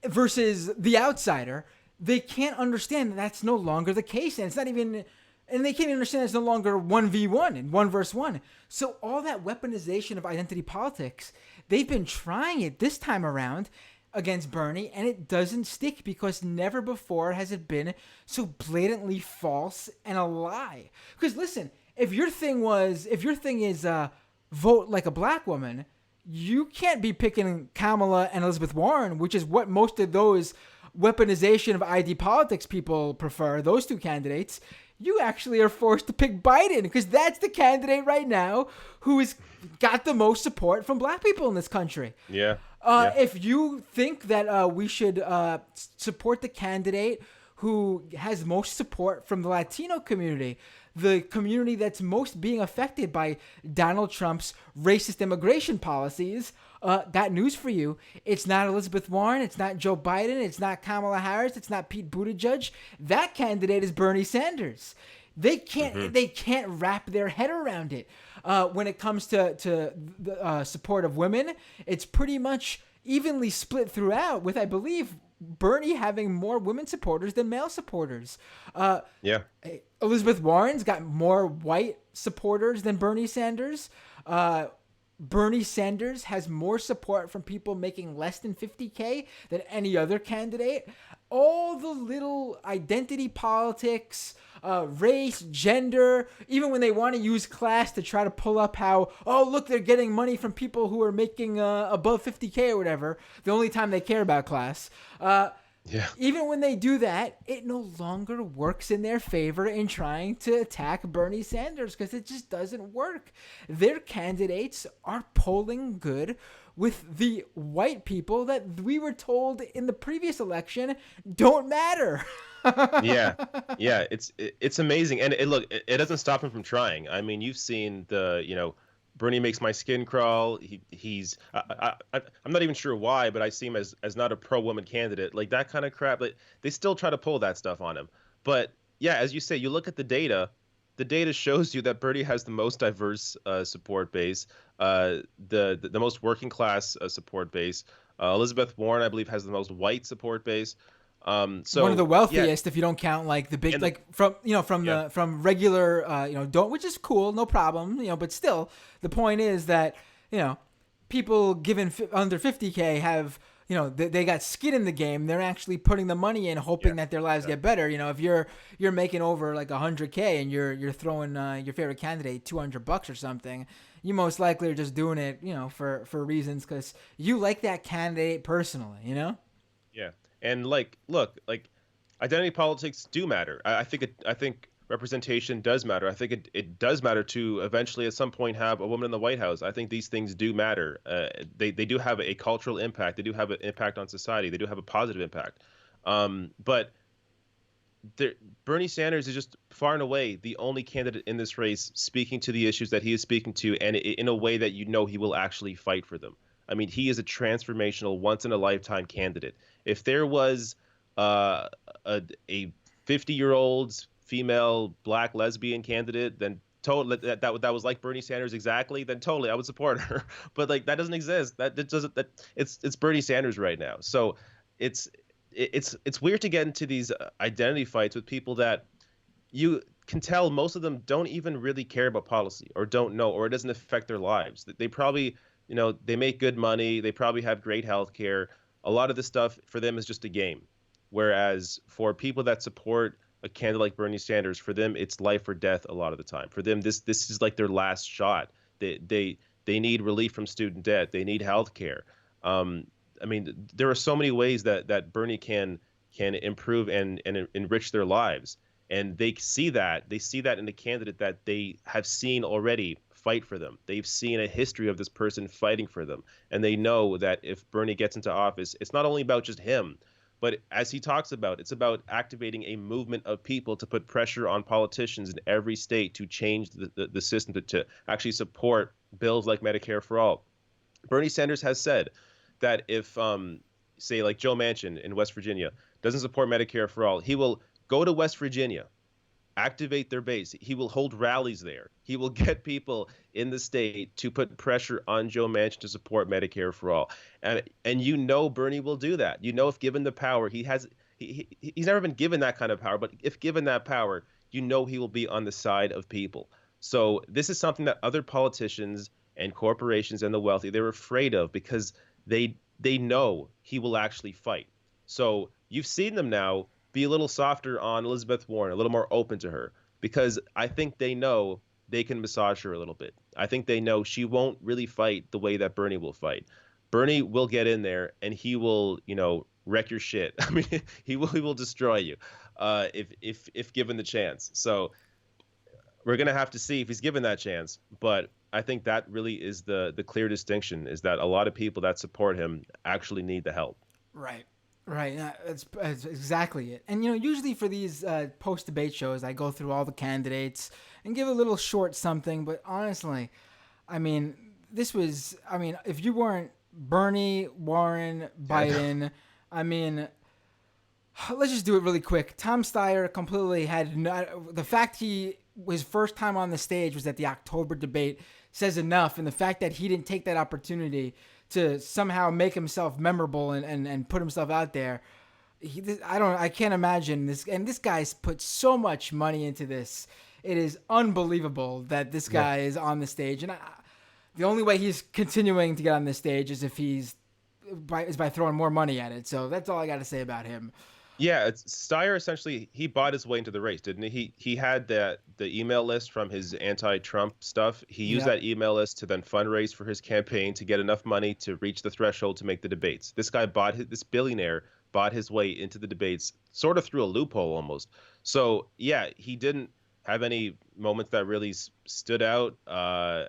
Versus the outsider, they can't understand that that's no longer the case. And it's not even, and they can't even understand it's no longer 1v1 and 1 versus 1. So all that weaponization of identity politics, they've been trying it this time around against Bernie, and it doesn't stick because never before has it been so blatantly false and a lie. Because listen, if your thing is vote like a black woman, you can't be picking Kamala and Elizabeth Warren, which is what most of those weaponization of ID politics people prefer, those two candidates. You actually are forced to pick Biden because that's the candidate right now who has got the most support from black people in this country. Yeah. If you think that we should support the candidate who has most support from the Latino community, the community that's most being affected by Donald Trump's racist immigration policies, got news for you. It's not Elizabeth Warren. It's not Joe Biden. It's not Kamala Harris. It's not Pete Buttigieg. That candidate is Bernie Sanders. They can't wrap their head around it. When it comes to the support of women, it's pretty much evenly split throughout, with, I believe, Bernie having more women supporters than male supporters. Elizabeth Warren's got more white supporters than Bernie Sanders. Bernie Sanders has more support from people making less than 50K than any other candidate. All the little identity politics, race, gender, even when they want to use class to try to pull up how, oh, look, they're getting money from people who are making above 50K or whatever, the only time they care about class. Yeah. Even when they do that, it no longer works in their favor in trying to attack Bernie Sanders because it just doesn't work. Their candidates are polling good with the white people that we were told in the previous election don't matter. Yeah, it's amazing, and it doesn't stop him from trying. I mean, you've seen Bernie makes my skin crawl. I'm not even sure why, but I see him as not a pro-woman candidate, like that kind of crap. Like, they still try to pull that stuff on him. But yeah, as you say, you look at the data. The data shows you that Bernie has the most diverse support base, the most working class support base. Elizabeth Warren, I believe, has the most white support base. So one of the wealthiest, if you don't count like the big, from regular, don't, which is cool, no problem, but still, the point is that, people given under 50K have, they got skin in the game. They're actually putting the money in, hoping that their lives get better. If you're making over like 100K and you're throwing your favorite candidate $200 or something, you most likely are just doing it, for reasons because you like that candidate personally, Yeah. And look, identity politics do matter. I think representation does matter. I think it does matter to eventually at some point have a woman in the White House. I think these things do matter. They do have a cultural impact. They do have an impact on society. They do have a positive impact. But Bernie Sanders is just far and away the only candidate in this race speaking to the issues that he is speaking to, and in a way that he will actually fight for them. I mean, he is a transformational, once-in-a-lifetime candidate. If there was a 50-year-old female black lesbian candidate, then totally that was like Bernie Sanders exactly, then totally I would support her. But that doesn't exist. It's Bernie Sanders right now. So it's weird to get into these identity fights with people that you can tell most of them don't even really care about policy or don't know, or it doesn't affect their lives. They probably they make good money. They probably have great health care. A lot of this stuff for them is just a game. Whereas for people that support a candidate like Bernie Sanders, for them, it's life or death a lot of the time. For them, this is like their last shot. They need relief from student debt. They need health care. I mean, there are so many ways that Bernie can improve and enrich their lives. And they see that in the candidate that they have seen already fight for them. They've seen a history of this person fighting for them. And they know that if Bernie gets into office, it's not only about just him, but as he talks about, it's about activating a movement of people to put pressure on politicians in every state to change the system to actually support bills like Medicare for All. Bernie Sanders has said that if, say, like Joe Manchin in West Virginia doesn't support Medicare for All, he will go to West Virginia, activate their base. He will hold rallies there. He will get people in the state to put pressure on Joe Manchin to support Medicare for All. And Bernie will do that. If given the power, he's never been given that kind of power, but if given that power, he will be on the side of people. So this is something that other politicians and corporations and the wealthy, they're afraid of because they know he will actually fight. So you've seen them now be a little softer on Elizabeth Warren, a little more open to her, because I think they know they can massage her a little bit. I think they know she won't really fight the way that Bernie will fight. Bernie will get in there and he will, wreck your shit. I mean, he will destroy you if given the chance. So we're going to have to see if he's given that chance. But I think that really is the clear distinction, is that a lot of people that support him actually need the help. Right. Right, that's exactly it. And, usually for these post-debate shows, I go through all the candidates and give a little short something. But honestly, I mean, if you weren't Bernie, Warren, Biden, I mean, let's just do it really quick. Tom Steyer completely the fact his first time on the stage was at the October debate says enough. And the fact that he didn't take that opportunity to somehow make himself memorable and put himself out there. I can't imagine this. And this guy's put so much money into this. It is unbelievable that this guy is on the stage. And the only way he's continuing to get on this stage is if by throwing more money at it. So that's all I got to say about him. Yeah, it's Steyer essentially he bought his way into the race, didn't he? He had the email list from his anti-Trump stuff. He used that email list to then fundraise for his campaign to get enough money to reach the threshold to make the debates. This guy this billionaire bought his way into the debates sort of through a loophole almost. So, yeah, he didn't have any moments that really stood out.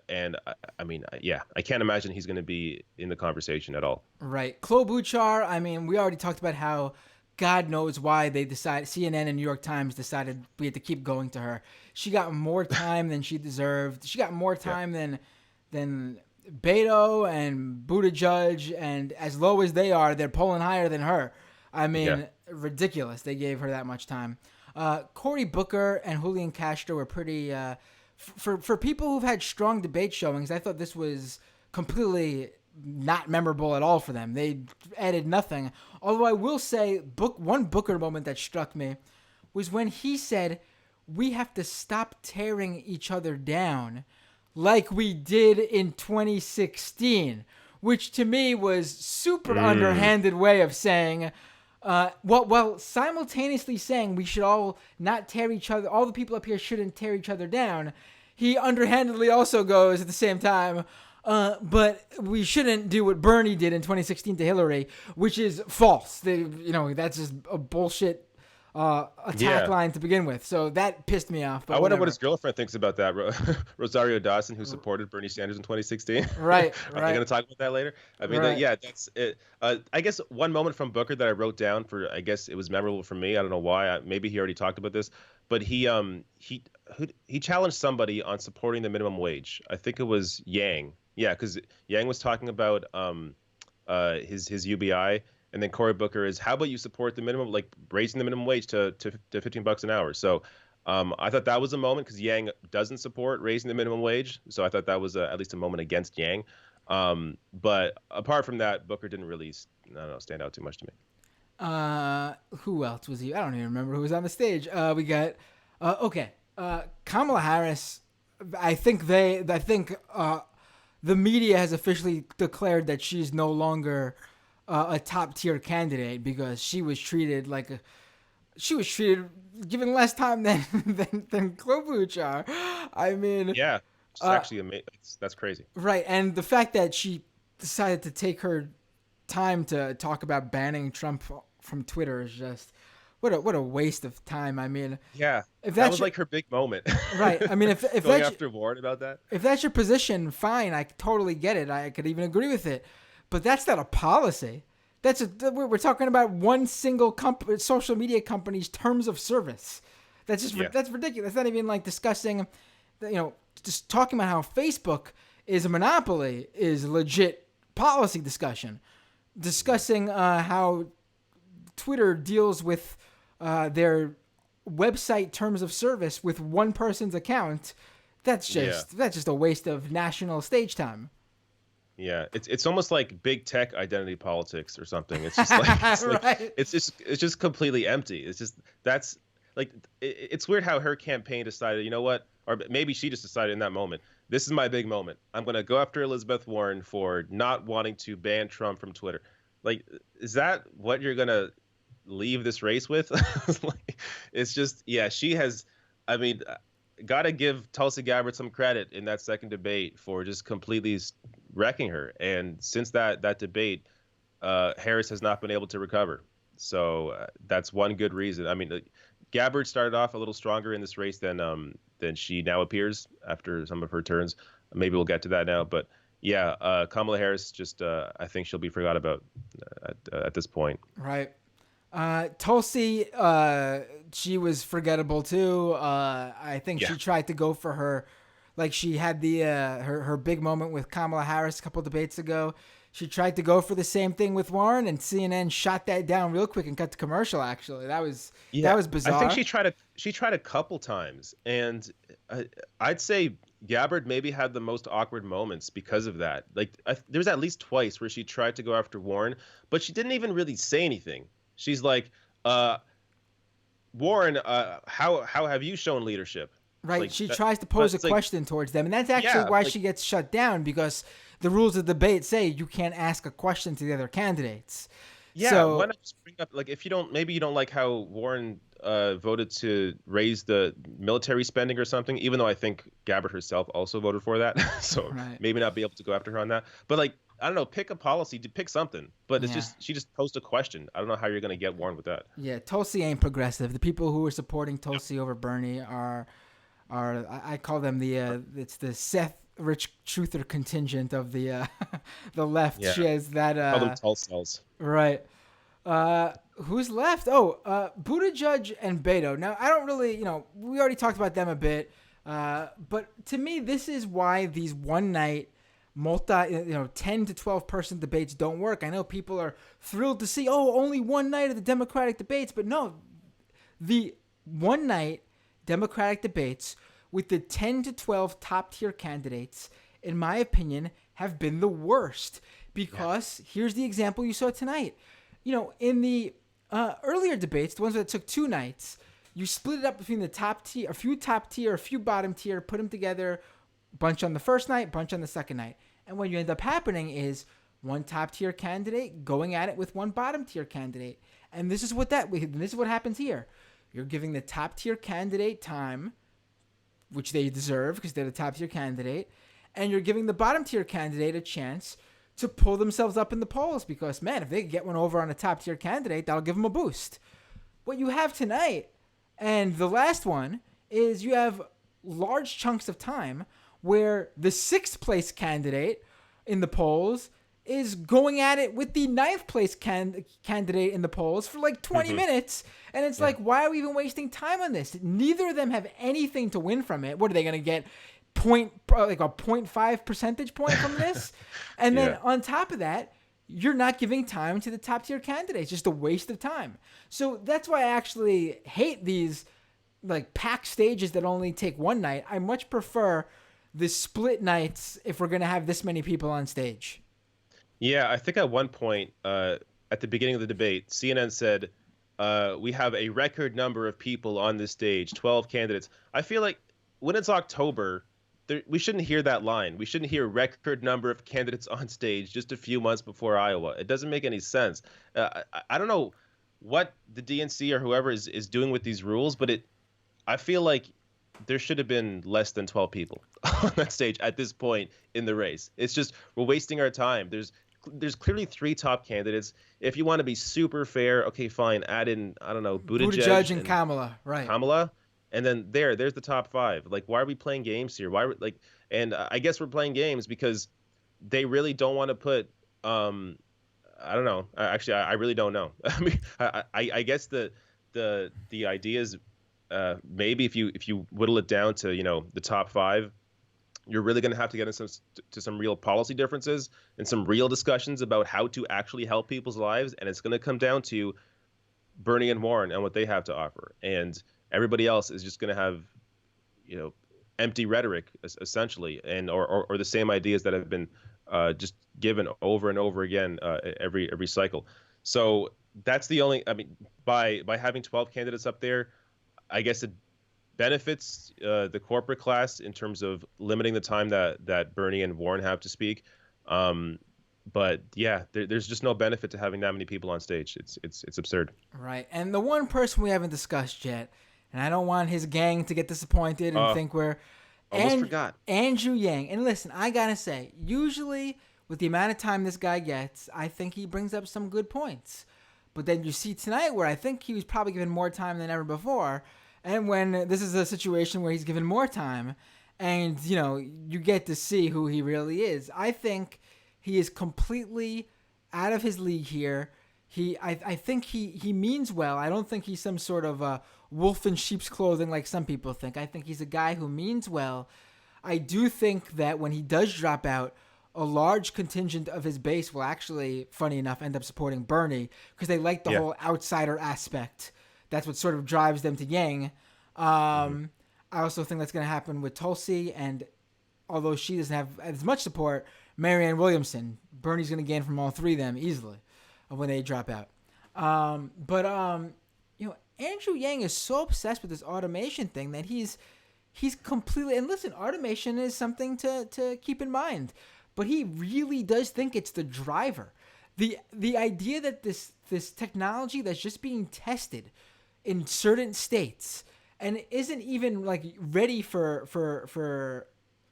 And I mean, yeah, I can't imagine he's going to be in the conversation at all. Right. Klobuchar, I mean, we already talked about how God knows why they decided, CNN and New York Times decided we had to keep going to her. She got more time than she deserved. She got more time than Beto and Buttigieg, and as low as they are, they're polling higher than her. I mean, ridiculous. They gave her that much time. Cory Booker and Julian Castro were pretty, for people who've had strong debate showings, I thought this was completely not memorable at all for them. They added nothing. Although I will say, one Booker moment that struck me was when he said, we have to stop tearing each other down like we did in 2016, which to me was super underhanded way of saying, while simultaneously saying we should all not tear each other, all the people up here shouldn't tear each other down, he underhandedly also goes at the same time, but we shouldn't do what Bernie did in 2016 to Hillary, which is false. That's just a bullshit attack line to begin with. So that pissed me off. But I wonder what his girlfriend thinks about that. Rosario Dawson, who supported Bernie Sanders in 2016. Right. Are they going to talk about that later? I mean, that's it. I guess one moment from Booker that I wrote down for, I guess it was memorable for me. I don't know why. Maybe he already talked about this, but he challenged somebody on supporting the minimum wage. I think it was Yang. Yeah, because Yang was talking about his UBI, and then Cory Booker is, how about you support the minimum, like raising the minimum wage to $15 an hour? So I thought that was a moment because Yang doesn't support raising the minimum wage. So I thought that was at least a moment against Yang. But apart from that, Booker didn't really, I don't know, stand out too much to me. Who else was he? I don't even remember who was on the stage. We got Kamala Harris. I think the media has officially declared that she's no longer a top tier candidate because she was treated given less time than Klobuchar. I mean, yeah, it's actually amazing. That's crazy. Right, and the fact that she decided to take her time to talk about banning Trump from Twitter is just what a waste of time. I mean, yeah, that was like her big moment. Right. I mean, if going after Warren about that, if that's your position, fine. I totally get it. I could even agree with it. But that's not a policy. We're talking about one single social media company's terms of service. That's just that's ridiculous. That's not even like discussing, just talking about how Facebook is a monopoly is legit policy discussion. Discussing how Twitter deals with their website terms of service with one person's account. That's just a waste of national stage time. Yeah, it's almost like big tech identity politics or something. It's just like it's just completely empty. It's just it's weird how her campaign decided, you know what, or maybe she just decided in that moment, this is my big moment. I'm going to go after Elizabeth Warren for not wanting to ban Trump from Twitter. Like, is that what you're going to leave this race with? It's just, she has, I mean, got to give Tulsi Gabbard some credit in that second debate for just completely wrecking her. And since that debate, Harris has not been able to recover. So that's one good reason. I mean, Gabbard started off a little stronger in this race than she now appears after some of her turns. Maybe we'll get to that now. But yeah, Kamala Harris, just I think she'll be forgot about at this point. Right. Tulsi, she was forgettable too. I think she tried to go for her, like she had the her big moment with Kamala Harris a couple of debates ago. She tried to go for the same thing with Warren, and CNN shot that down real quick and cut to commercial. Actually, that was bizarre. I think she tried a couple times, and I'd say Gabbard maybe had the most awkward moments because of that. Like there was at least twice where she tried to go after Warren, but she didn't even really say anything. She's like, Warren, how have you shown leadership? Right. Like, She tries to pose a question towards them. And that's actually why she gets shut down, because the rules of debate say you can't ask a question to the other candidates. Yeah. So, why not just bring up, like, if you don't, maybe you don't like how Warren voted to raise the military spending or something, even though I think Gabbard herself also voted for that. So right. maybe not be able to go after her on that. But, like, I don't know, pick a policy, pick something. But it's just, she just posed a question. I don't know how you're going to get Warren with that. Yeah, Tulsi ain't progressive. The people who are supporting Tulsi over Bernie are I call them it's the Seth Rich Truther contingent of the the left. Yeah. She has that Call them tall cells. right. Who's left? Buttigieg and Beto. Now, I don't really, we already talked about them a bit. But to me, this is why these one night 10 to 12 person debates don't work. I know people are thrilled to see, only one night of the Democratic debates, but no, the one night Democratic debates with the 10 to 12 top tier candidates, in my opinion, have been the worst, because here's the example you saw tonight. In the earlier debates, the ones that took 2 nights, you split it up between the top tier, a few top tier, a few bottom tier, put them together, bunch on the first night, bunch on the second night. And what you end up happening is one top tier candidate going at it with one bottom tier candidate. And this is what happens here. You're giving the top tier candidate time, which they deserve because they're the top tier candidate, and you're giving the bottom tier candidate a chance to pull themselves up in the polls, because, man, if they get one over on a top tier candidate, that'll give them a boost. What you have tonight and the last one is you have large chunks of time where the 6th place candidate in the polls is going at it with the 9th place candidate in the polls for like 20 minutes. And it's like, why are we even wasting time on this? Neither of them have anything to win from it. What are they going to get? A 0.5 percentage point from this? And then on top of that, you're not giving time to the top tier candidates. Just a waste of time. So that's why I actually hate these like packed stages that only take one night. I much prefer the split nights if we're going to have this many people on stage. Yeah, I think at one point at the beginning of the debate, CNN said, we have a record number of people on this stage, 12 candidates. I feel like when it's October, we shouldn't hear that line. We shouldn't hear record number of candidates on stage just a few months before Iowa. It doesn't make any sense. I don't know what the DNC or whoever is doing with these rules, but I feel like there should have been less than 12 people on that stage at this point in the race. It's just, we're wasting our time. There's clearly 3 top candidates. If you want to be super fair, okay, fine, add in, I don't know, Buttigieg and Kamala, right? Kamala, and then there's the top 5. Like, why are we playing games here? And I guess we're playing games because they really don't want to put, I don't know. Actually, I really don't know. I mean, I guess the idea is, maybe if you whittle it down to the top 5, you're really going to have to get into some real policy differences and some real discussions about how to actually help people's lives, and it's going to come down to Bernie and Warren and what they have to offer, and everybody else is just going to have empty rhetoric essentially, and or the same ideas that have been just given over and over again every cycle. So that's the only. I mean, by having 12 candidates up there, I guess it benefits the corporate class in terms of limiting the time that Bernie and Warren have to speak. But yeah, there's just no benefit to having that many people on stage. It's absurd. Right. And the one person we haven't discussed yet, and I don't want his gang to get disappointed and think we're forgot Andrew Yang. And listen, I gotta say, usually with the amount of time this guy gets, I think he brings up some good points. But then you see tonight where I think he was probably given more time than ever before. And when this is a situation where he's given more time and, you get to see who he really is, I think he is completely out of his league here. I think he means well. I don't think he's some sort of wolf in sheep's clothing like some people think. I think he's a guy who means well. I do think that when he does drop out, a large contingent of his base will actually, funny enough, end up supporting Bernie because they like the whole outsider aspect. That's what sort of drives them to Yang. I also think that's going to happen with Tulsi, and although she doesn't have as much support, Marianne Williamson, Bernie's going to gain from all 3 of them easily when they drop out. But Andrew Yang is so obsessed with this automation thing that he's he's completely, and listen, automation is something to keep in mind, but he really does think it's the driver. The idea that this technology that's just being tested in certain states and isn't even like ready for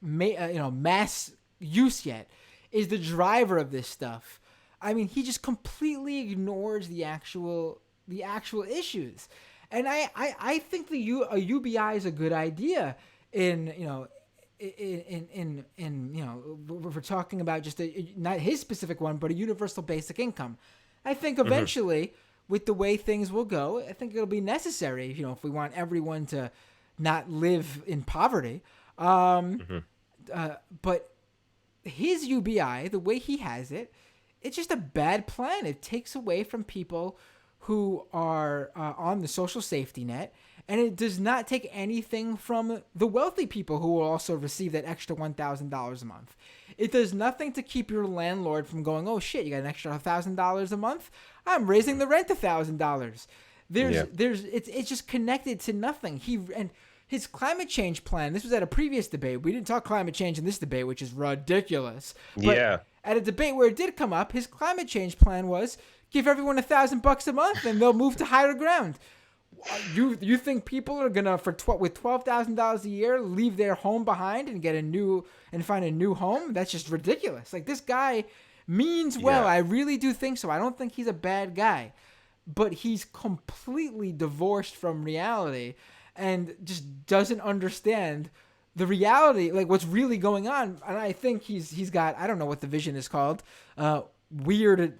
mass use yet is the driver of this stuff. I mean, he just completely ignores the actual issues. And I think a UBI is a good idea in we're talking about just not his specific one, but a universal basic income. I think eventually with the way things will go, I think it'll be necessary, if we want everyone to not live in poverty. But his UBI, the way he has it, it's just a bad plan. It takes away from people who are on the social safety net, and it does not take anything from the wealthy people who will also receive that extra $1,000 a month. It does nothing to keep your landlord from going, oh shit, you got an extra $1,000 a month? I'm raising the rent $1,000. It's just connected to nothing. His climate change plan, this was at a previous debate. We didn't talk climate change in this debate, which is ridiculous. But at a debate where it did come up, his climate change plan was give everyone $1,000 a month and they'll move to higher ground. You think people are gonna with $12,000 a year leave their home behind and find a new home? That's just ridiculous. Like, this guy means well. I really do think so. I don't think he's a bad guy, but he's completely divorced from reality and just doesn't understand the reality, like what's really going on. And I think he's got, I don't know what the vision is called, weird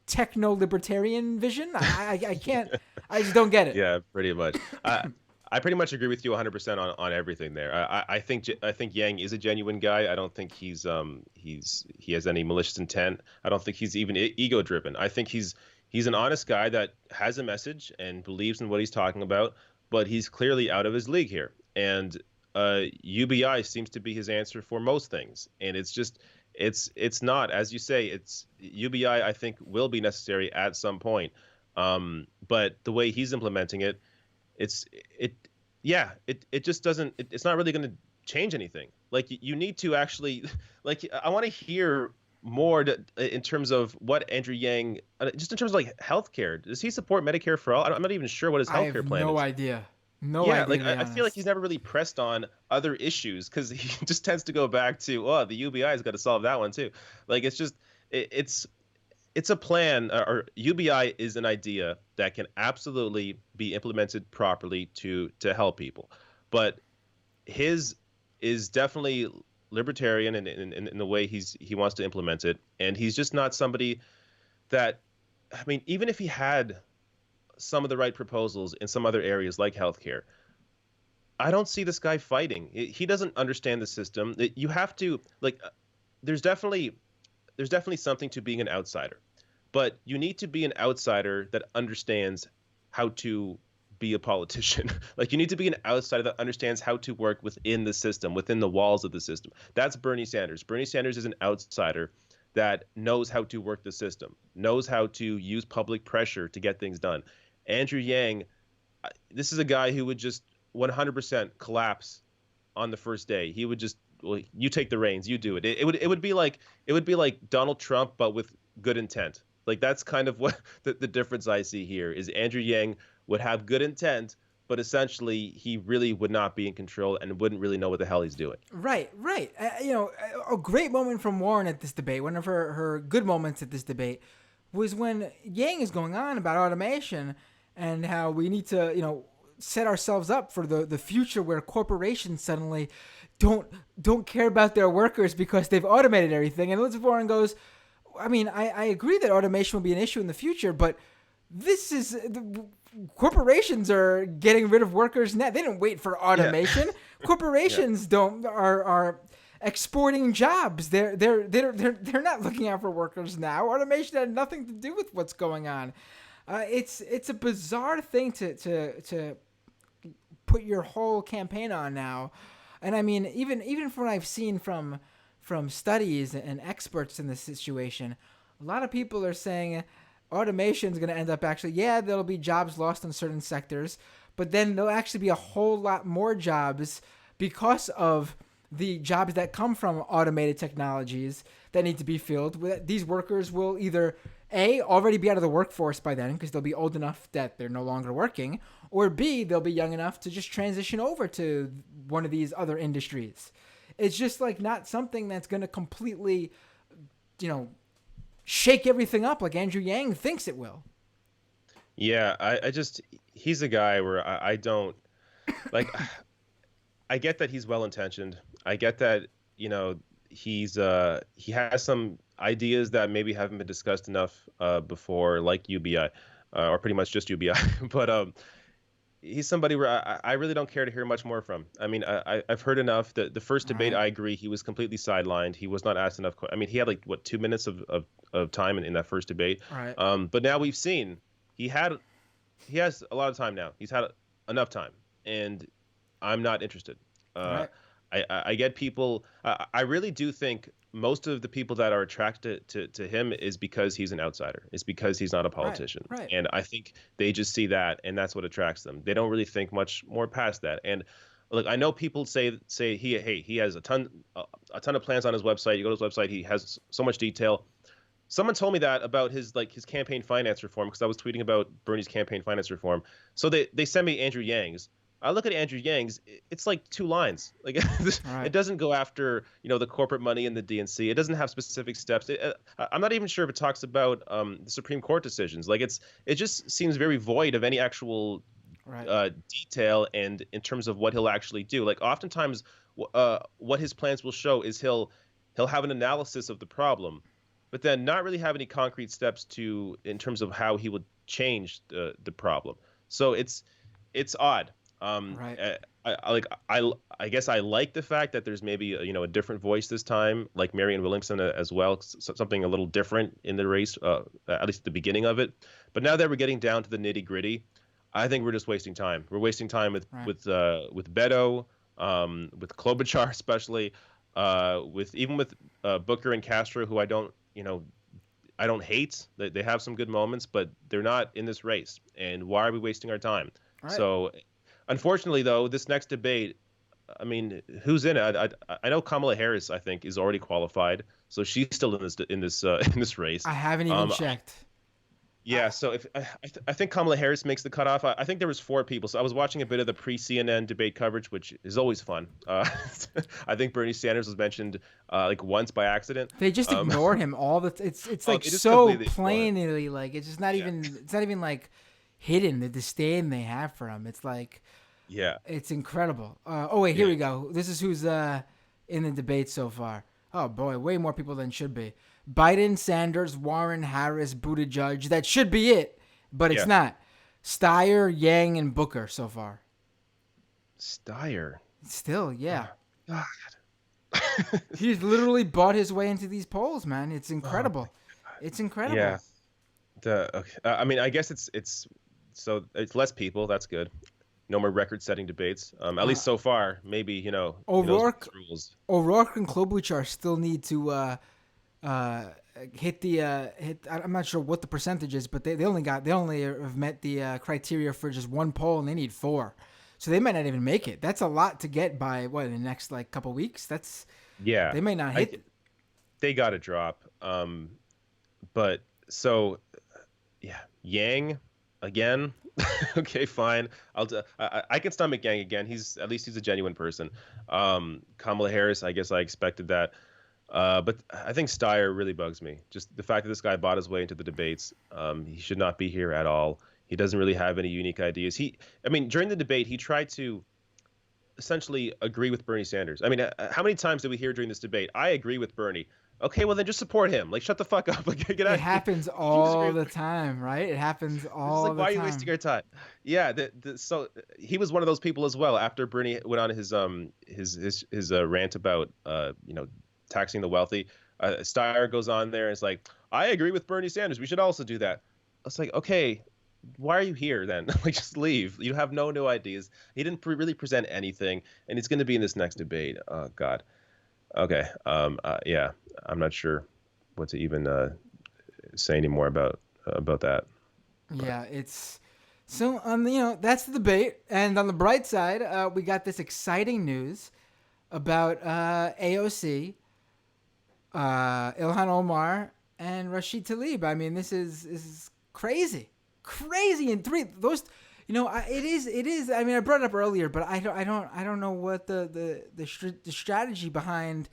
techno-libertarian vision. I can't, I just don't get it. Yeah, pretty much. I pretty much agree with you 100% on everything there. I think Yang is a genuine guy. I don't think he has any malicious intent. I don't think he's even ego driven. I think he's an honest guy that has a message and believes in what he's talking about, but he's clearly out of his league here. And UBI seems to be his answer for most things. And it's just, it's not, as you say, it's UBI, I think, will be necessary at some point. But the way he's implementing it, it just doesn't, it's not really going to change anything. Like, you need to actually, like, I want to hear more in terms of what Andrew Yang, just in terms of like healthcare. Does he support Medicare for all? I'm not even sure what his healthcare plan is. No idea. Like, I feel like he's never really pressed on other issues because he just tends to go back to, the UBI's got to solve that one too. Like, it's just, it's a plan, or UBI is an idea that can absolutely be implemented properly to help people. But his is definitely libertarian in the way he wants to implement it. And he's just not somebody that, I mean, even if he had some of the right proposals in some other areas like healthcare, I don't see this guy fighting. He doesn't understand the system. You have to, like, there's definitely something to being an outsider, but you need to be an outsider that understands how to be a politician. Like, you need to be an outsider that understands how to work within the system, within the walls of the system. That's Bernie Sanders. Bernie Sanders is an outsider that knows how to work the system, knows how to use public pressure to get things done. Andrew Yang, this is a guy who would just 100% collapse on the first day. He would just, well, you take the reins, you do it. It would be like Donald Trump, but with good intent. Like, that's kind of what the difference I see here is. Andrew Yang would have good intent, but essentially he really would not be in control and wouldn't really know what the hell he's doing. Right. A great moment from Warren at this debate, one of her good moments at this debate, was when Yang is going on about automation and how we need to, set ourselves up for the future where corporations suddenly don't care about their workers because they've automated everything. And Elizabeth Warren goes, I mean, I agree that automation will be an issue in the future, but corporations are getting rid of workers now. They didn't wait for automation. Yeah. Corporations are exporting jobs. They're not looking out for workers now. Automation had nothing to do with what's going on. It's a bizarre thing to put your whole campaign on now. And I mean, even from what I've seen from studies and experts in this situation, a lot of people are saying automation is going to end up actually, there'll be jobs lost in certain sectors, but then there'll actually be a whole lot more jobs because of the jobs that come from automated technologies that need to be filled. These workers will either A, already be out of the workforce by then because they'll be old enough that they're no longer working, or B, they'll be young enough to just transition over to one of these other industries. It's just like not something that's going to completely, shake everything up like Andrew Yang thinks it will. Yeah, I just, he's a guy where I don't, like, I get that he's well-intentioned. I get that, he has some ideas that maybe haven't been discussed enough before, like UBI, or pretty much just UBI. But he's somebody where I really don't care to hear much more from. I mean, I've heard enough. The first debate, I agree, he was completely sidelined. He was not asked enough. I mean, he had 2 minutes of time in that first debate. Right. But now we've seen he has a lot of time now. He's had enough time, and I'm not interested. Right. I get people. I really do think most of the people that are attracted to him is because he's an outsider. It's because he's not a politician. Right. And I think they just see that, and that's what attracts them. They don't really think much more past that. And look, I know people say he has a ton of plans on his website. You go to his website, he has so much detail. Someone told me that about his campaign finance reform, because I was tweeting about Bernie's campaign finance reform. So they sent me Andrew Yang's. I look at Andrew Yang's, it's like 2 lines. It doesn't go after, the corporate money in the DNC. It doesn't have specific steps. I'm not even sure if it talks about the Supreme Court decisions. It just seems very void of any actual detail, and in terms of what he'll actually do. Oftentimes what his plans will show is he'll have an analysis of the problem, but then not really have any concrete steps in terms of how he would change the problem. So it's odd. I guess I like the fact that there's maybe a different voice this time, like Marianne Williamson as well, something a little different in the race, at least at the beginning of it. But now that we're getting down to the nitty gritty, I think we're just wasting time. We're wasting time with Beto, with Klobuchar especially, with Booker and Castro, who I don't hate. They have some good moments, but they're not in this race. And why are we wasting our time? Right. So, unfortunately, though, this next debate, I mean, who's in it? I know Kamala Harris, I think, is already qualified, so she's still in this race. I haven't even checked. Yeah, so if I think Kamala Harris makes the cutoff. I think there was 4 people. So I was watching a bit of the pre-CNN debate coverage, which is always fun. I think Bernie Sanders was mentioned once by accident. They just ignore him all the. It's just so plainly it's just not even. It's not even hidden, the disdain they have for him. It's it's incredible. Here we go. This is who's in the debate so far. Oh boy, way more people than should be. Biden, Sanders, Warren, Harris, Buttigieg. That should be it, but it's not. Steyer, Yang, and Booker so far. Steyer. Still, yeah. Oh, God. He's literally bought his way into these polls, man. It's incredible. It's incredible. Yeah. I mean, I guess it's less people. That's good. No more record-setting debates. At least so far. Maybe O'Rourke rules. O'Rourke and Klobuchar still need to hit. I'm not sure what the percentage is, but they only have met the criteria for just 1 poll, and they need 4. So they might not even make it. That's a lot to get by in the next couple weeks. They may not hit. They got to drop. But so. Yeah, Yang again. Okay, fine. I can stomach Yang again. At least he's a genuine person. Kamala Harris, I guess I expected that. But I think Steyer really bugs me. Just the fact that this guy bought his way into the debates. He should not be here at all. He doesn't really have any unique ideas. During the debate, he tried to essentially agree with Bernie Sanders. I mean, how many times did we hear during this debate? I agree with Bernie. Okay, well then just support him. Shut the fuck up. Get out. It happens all the time, right? It happens all the time. Why are you wasting your time? Yeah. So he was one of those people as well. After Bernie went on his rant about taxing the wealthy, Steyer goes on there and is like, I agree with Bernie Sanders. We should also do that. It's like, okay, why are you here then? Just leave. You have no new ideas. He didn't really present anything, and he's going to be in this next debate. Oh God. Okay. Yeah. I'm not sure what to even say anymore about that. Yeah, it's So that's the debate, and on the bright side, we got this exciting news about AOC, Ilhan Omar, and Rashid Tlaib. I mean, this is crazy, and it is. I mean, I brought it up earlier, but I don't know what the strategy behind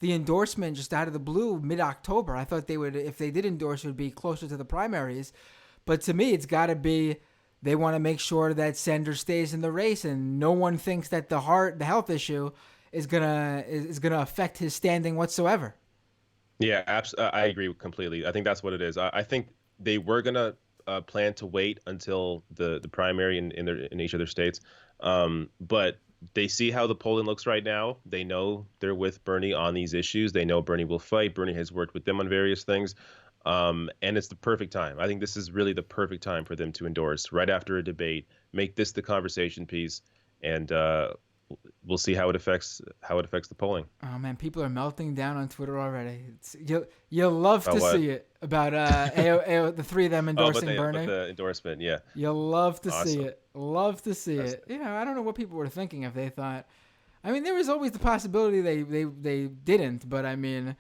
the endorsement just out of the blue mid-October. I thought they would, if they did endorse, it would be closer to the primaries, but to me, it's got to be. They want to make sure that Sanders stays in the race, and no one thinks that the health issue is gonna affect his standing whatsoever. Yeah, I agree completely. I think that's what it is. I think they were gonna plan to wait until the primary in each of their states, but they see how the polling looks right now. They know they're with Bernie on these issues. They know Bernie will fight. Bernie has worked with them on various things. And it's the perfect time. I think this is really the perfect time for them to endorse right after a debate, make this the conversation piece, and we'll see how it affects the polling. Oh man, people are melting down on Twitter already. You'll love to see it about the three of them endorsing Bernie. The endorsement, yeah. You'll love to see it. Love to see it. I don't know what people were thinking if they thought. I mean, there was always the possibility they didn't, but I mean,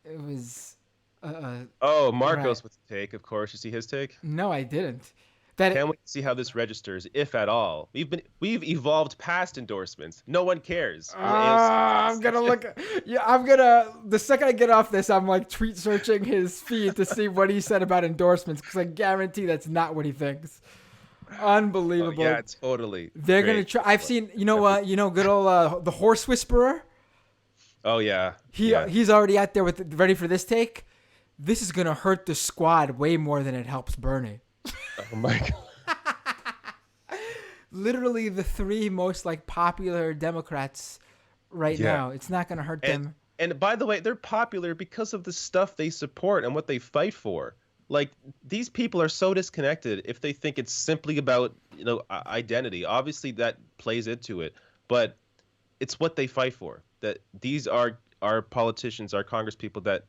it was. Marcos with the take, of course. You see his take? No, I didn't. Can't wait to see how this registers, if at all. We've evolved past endorsements. No one cares. I'm gonna look. Yeah, I'm gonna. The second I get off this, I'm like tweet searching his feed to see what he said about endorsements, because I guarantee that's not what he thinks. Unbelievable. Yeah, totally. They're gonna try. I've seen. Good old the horse whisperer. Oh yeah. He's already out there ready for this take. This is gonna hurt the squad way more than it helps Bernie. Oh my god! Literally the three most popular Democrats right now. It's not gonna hurt them. And by the way, they're popular because of the stuff they support and what they fight for. Like, these people are so disconnected if they think it's simply about identity. Obviously, that plays into it, but it's what they fight for. That these are our politicians, our congresspeople that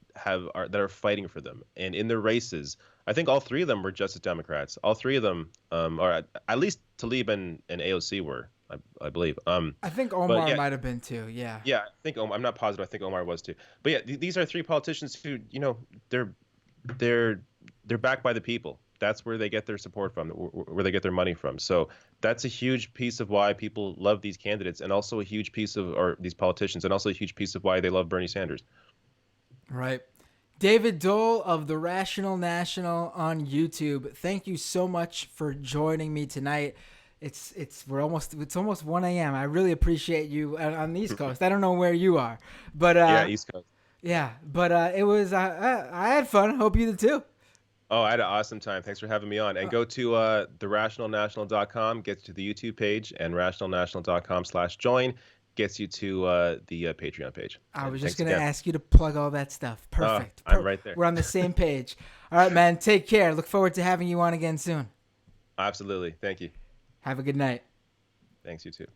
are fighting for them. And in their races, I think all three of them were Justice Democrats. All three of them, or at least Tlaib and AOC were, I believe. I think Omar might have been too. Yeah. Yeah, I think I'm not positive. I think Omar was too. But yeah, these are three politicians who, they're backed by the people. That's where they get their support from, where they get their money from. So that's a huge piece of why people love these candidates, and also a huge piece or these politicians, and also a huge piece of why they love Bernie Sanders. Right. David Doel of The Rational National on YouTube. Thank you so much for joining me tonight. It's almost 1 a.m. I really appreciate you on the East Coast. I don't know where you are, but yeah, East Coast. Yeah, but it was I had fun. Hope you did too. Oh, I had an awesome time. Thanks for having me on. And go to therationalnational.com, gets to the YouTube page, and rationalnational.com/join gets you to the Patreon page. I was just going to ask you to plug all that stuff. Perfect. I'm right there. We're on the same page. All right, man. Take care. Look forward to having you on again soon. Absolutely. Thank you. Have a good night. Thanks, you too.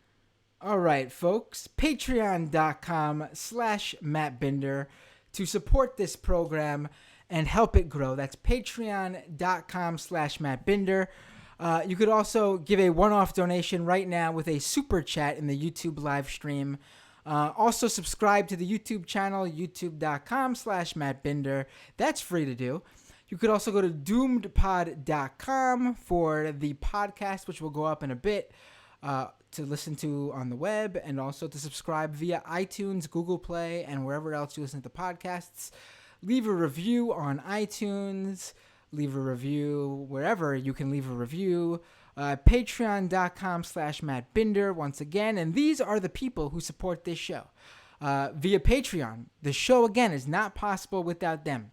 All right, folks. Patreon.com/Matt Binder to support this program and help it grow. That's patreon.com/Matt Binder. You could also give a one-off donation right now with a super chat in the YouTube live stream. Also subscribe to the YouTube channel, youtube.com/Matt Binder. That's free to do. You could also go to doomedpod.com for the podcast, which will go up in a bit, to listen to on the web, and also to subscribe via iTunes, Google Play, and wherever else you listen to podcasts. Leave a review on iTunes. Leave a review wherever you can leave a review. Patreon.com/Matt Binder once again. And these are the people who support this show via Patreon. The show, again, is not possible without them.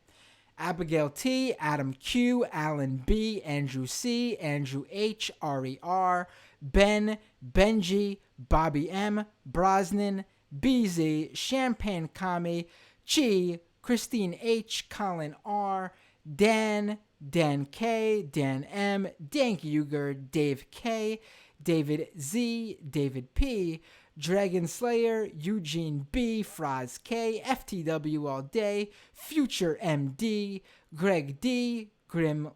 Abigail T, Adam Q, Alan B, Andrew C, Andrew H, RER, Ben, Benji, Bobby M, Brosnan, BZ, Champagne Kami, Chi, Christine H, Colin R, Dan, Dan K, Dan M, Dank Uger, Dave K, David Z, David P, Dragon Slayer, Eugene B, Fraz K, FTW All Day, Future MD, Greg D, Grim,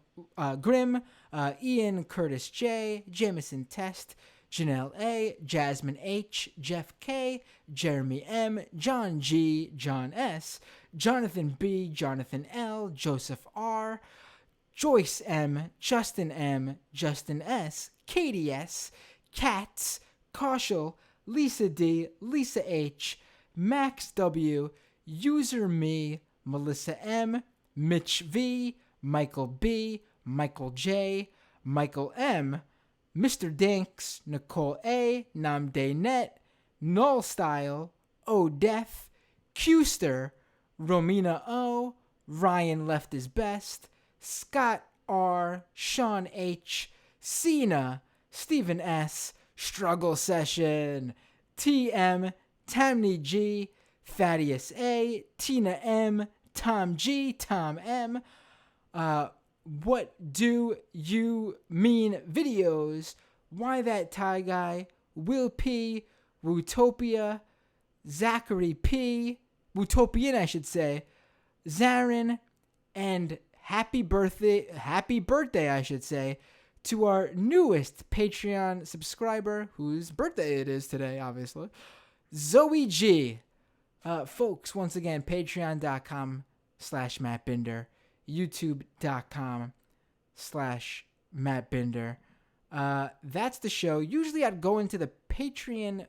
Ian Curtis J, Jameson Test, Janelle A, Jasmine H, Jeff K, Jeremy M, John G, John S, Jonathan B, Jonathan L, Joseph R, Joyce M, Justin M, Justin S, Katie S, Katz, Kaushal, Lisa D, Lisa H, Max W, User Me, Melissa M, Mitch V, Michael B, Michael J, Michael M, Mr. Dinks, Nicole A, Namde Net, Null Style, O Death, Qster, Romina O, Ryan Left Is Best, Scott R, Sean H, Cena, Stephen S, Struggle Session, TM, Tammy G, Thaddeus A, Tina M, Tom G, Tom M, What Do You Mean Videos, Why That Tie Guy, Will P, Wootopia, Zachary P, Wootopian I should say, Zarin, and happy birthday I should say, to our newest Patreon subscriber, whose birthday it is today, obviously, Zoe G. Folks, once again, patreon.com/MattBinder, youtube.com/MattBinder. That's the show. Usually I'd go into the Patreon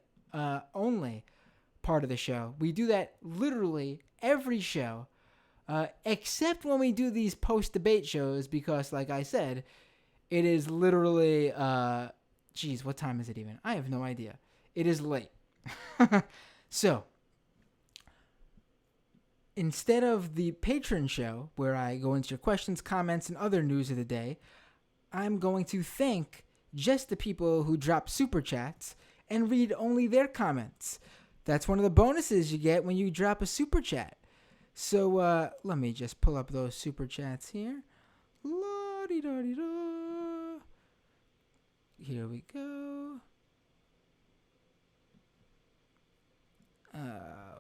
only part of the show. We do that literally every show, except when we do these post-debate shows, because, like I said, it is literally, what time is it even? I have no idea. It is late. So, instead of the patron show, where I go into your questions, comments, and other news of the day, I'm going to thank just the people who drop super chats and read only their comments. That's one of the bonuses you get when you drop a super chat. So, let me just pull up those super chats here. La-di-da-di-da. Here we go.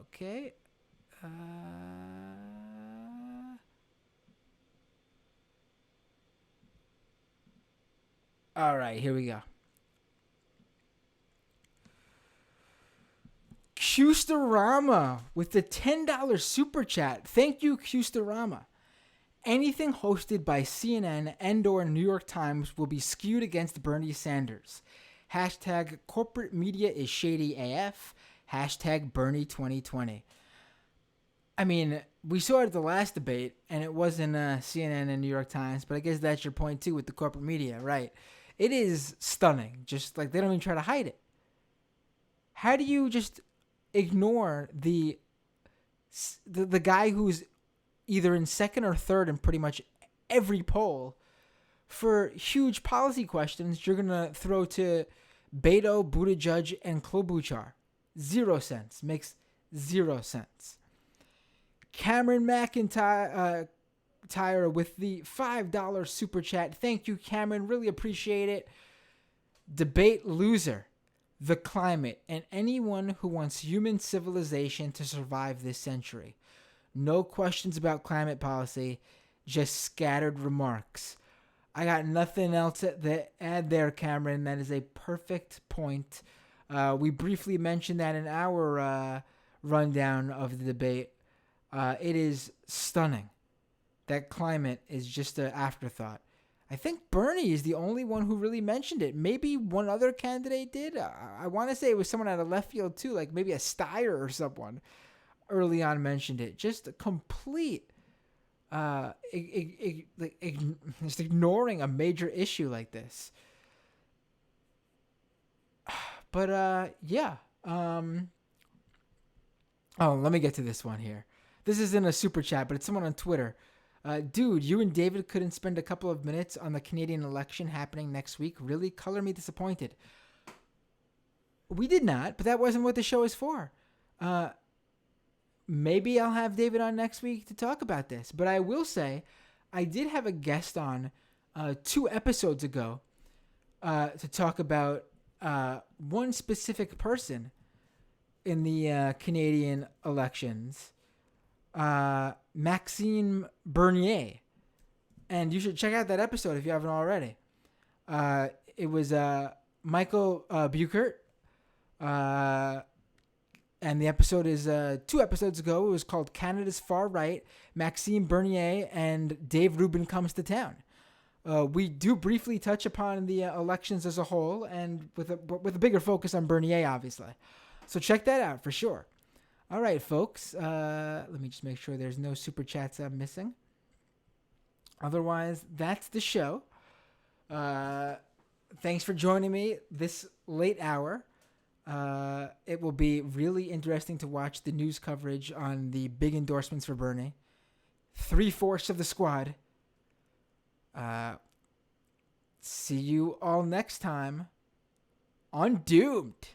Okay. All right, here we go. Qsterama with the $10 super chat. Thank you, Qsterama. Anything hosted by CNN and/or New York Times will be skewed against Bernie Sanders. Hashtag corporate media is shady AF. Hashtag Bernie 2020. I mean, we saw it at the last debate, and it wasn't CNN and New York Times, but I guess that's your point, too, with the corporate media, right? It is stunning. Just like they don't even try to hide it. How do you just ignore the guy who's either in second or third in pretty much every poll for huge policy questions you're going to throw to Beto, Buttigieg, and Klobuchar? 0 cents. Makes 0 sense. Cameron McIntyre with the $5 super chat. Thank you, Cameron. Really appreciate it. Debate loser. The climate and anyone who wants human civilization to survive this century. No questions about climate policy, just scattered remarks. I got nothing else to add there, Cameron. That is a perfect point. We briefly mentioned that in our rundown of the debate. It is stunning. That climate is just an afterthought. I think Bernie is the only one who really mentioned it. Maybe one other candidate did. I want to say it was someone out of left field too, like maybe a Steyer or someone early on mentioned it. Just a complete, just ignoring a major issue like this. But yeah. Oh, let me get to this one here. This isn't a super chat, but it's someone on Twitter. Dude, you and David couldn't spend a couple of minutes on the Canadian election happening next week. Really color me disappointed. We did not, but that wasn't what the show is for. Maybe I'll have David on next week to talk about this. But I will say, I did have a guest on 2 episodes ago to talk about one specific person in the Canadian elections. Maxime Bernier. And you should check out that episode if you haven't already. It was Michael Buchert. And the episode is 2 episodes ago. It was called Canada's Far Right, Maxime Bernier and Dave Rubin Comes to Town. We do briefly touch upon the elections as a whole, and with a bigger focus on Bernier, obviously. So check that out for sure. All right, folks. Let me just make sure there's no super chats I'm missing. Otherwise, that's the show. Thanks for joining me this late hour. It will be really interesting to watch the news coverage on the big endorsements for Bernie. 3/4 of the squad. See you all next time on Doomed.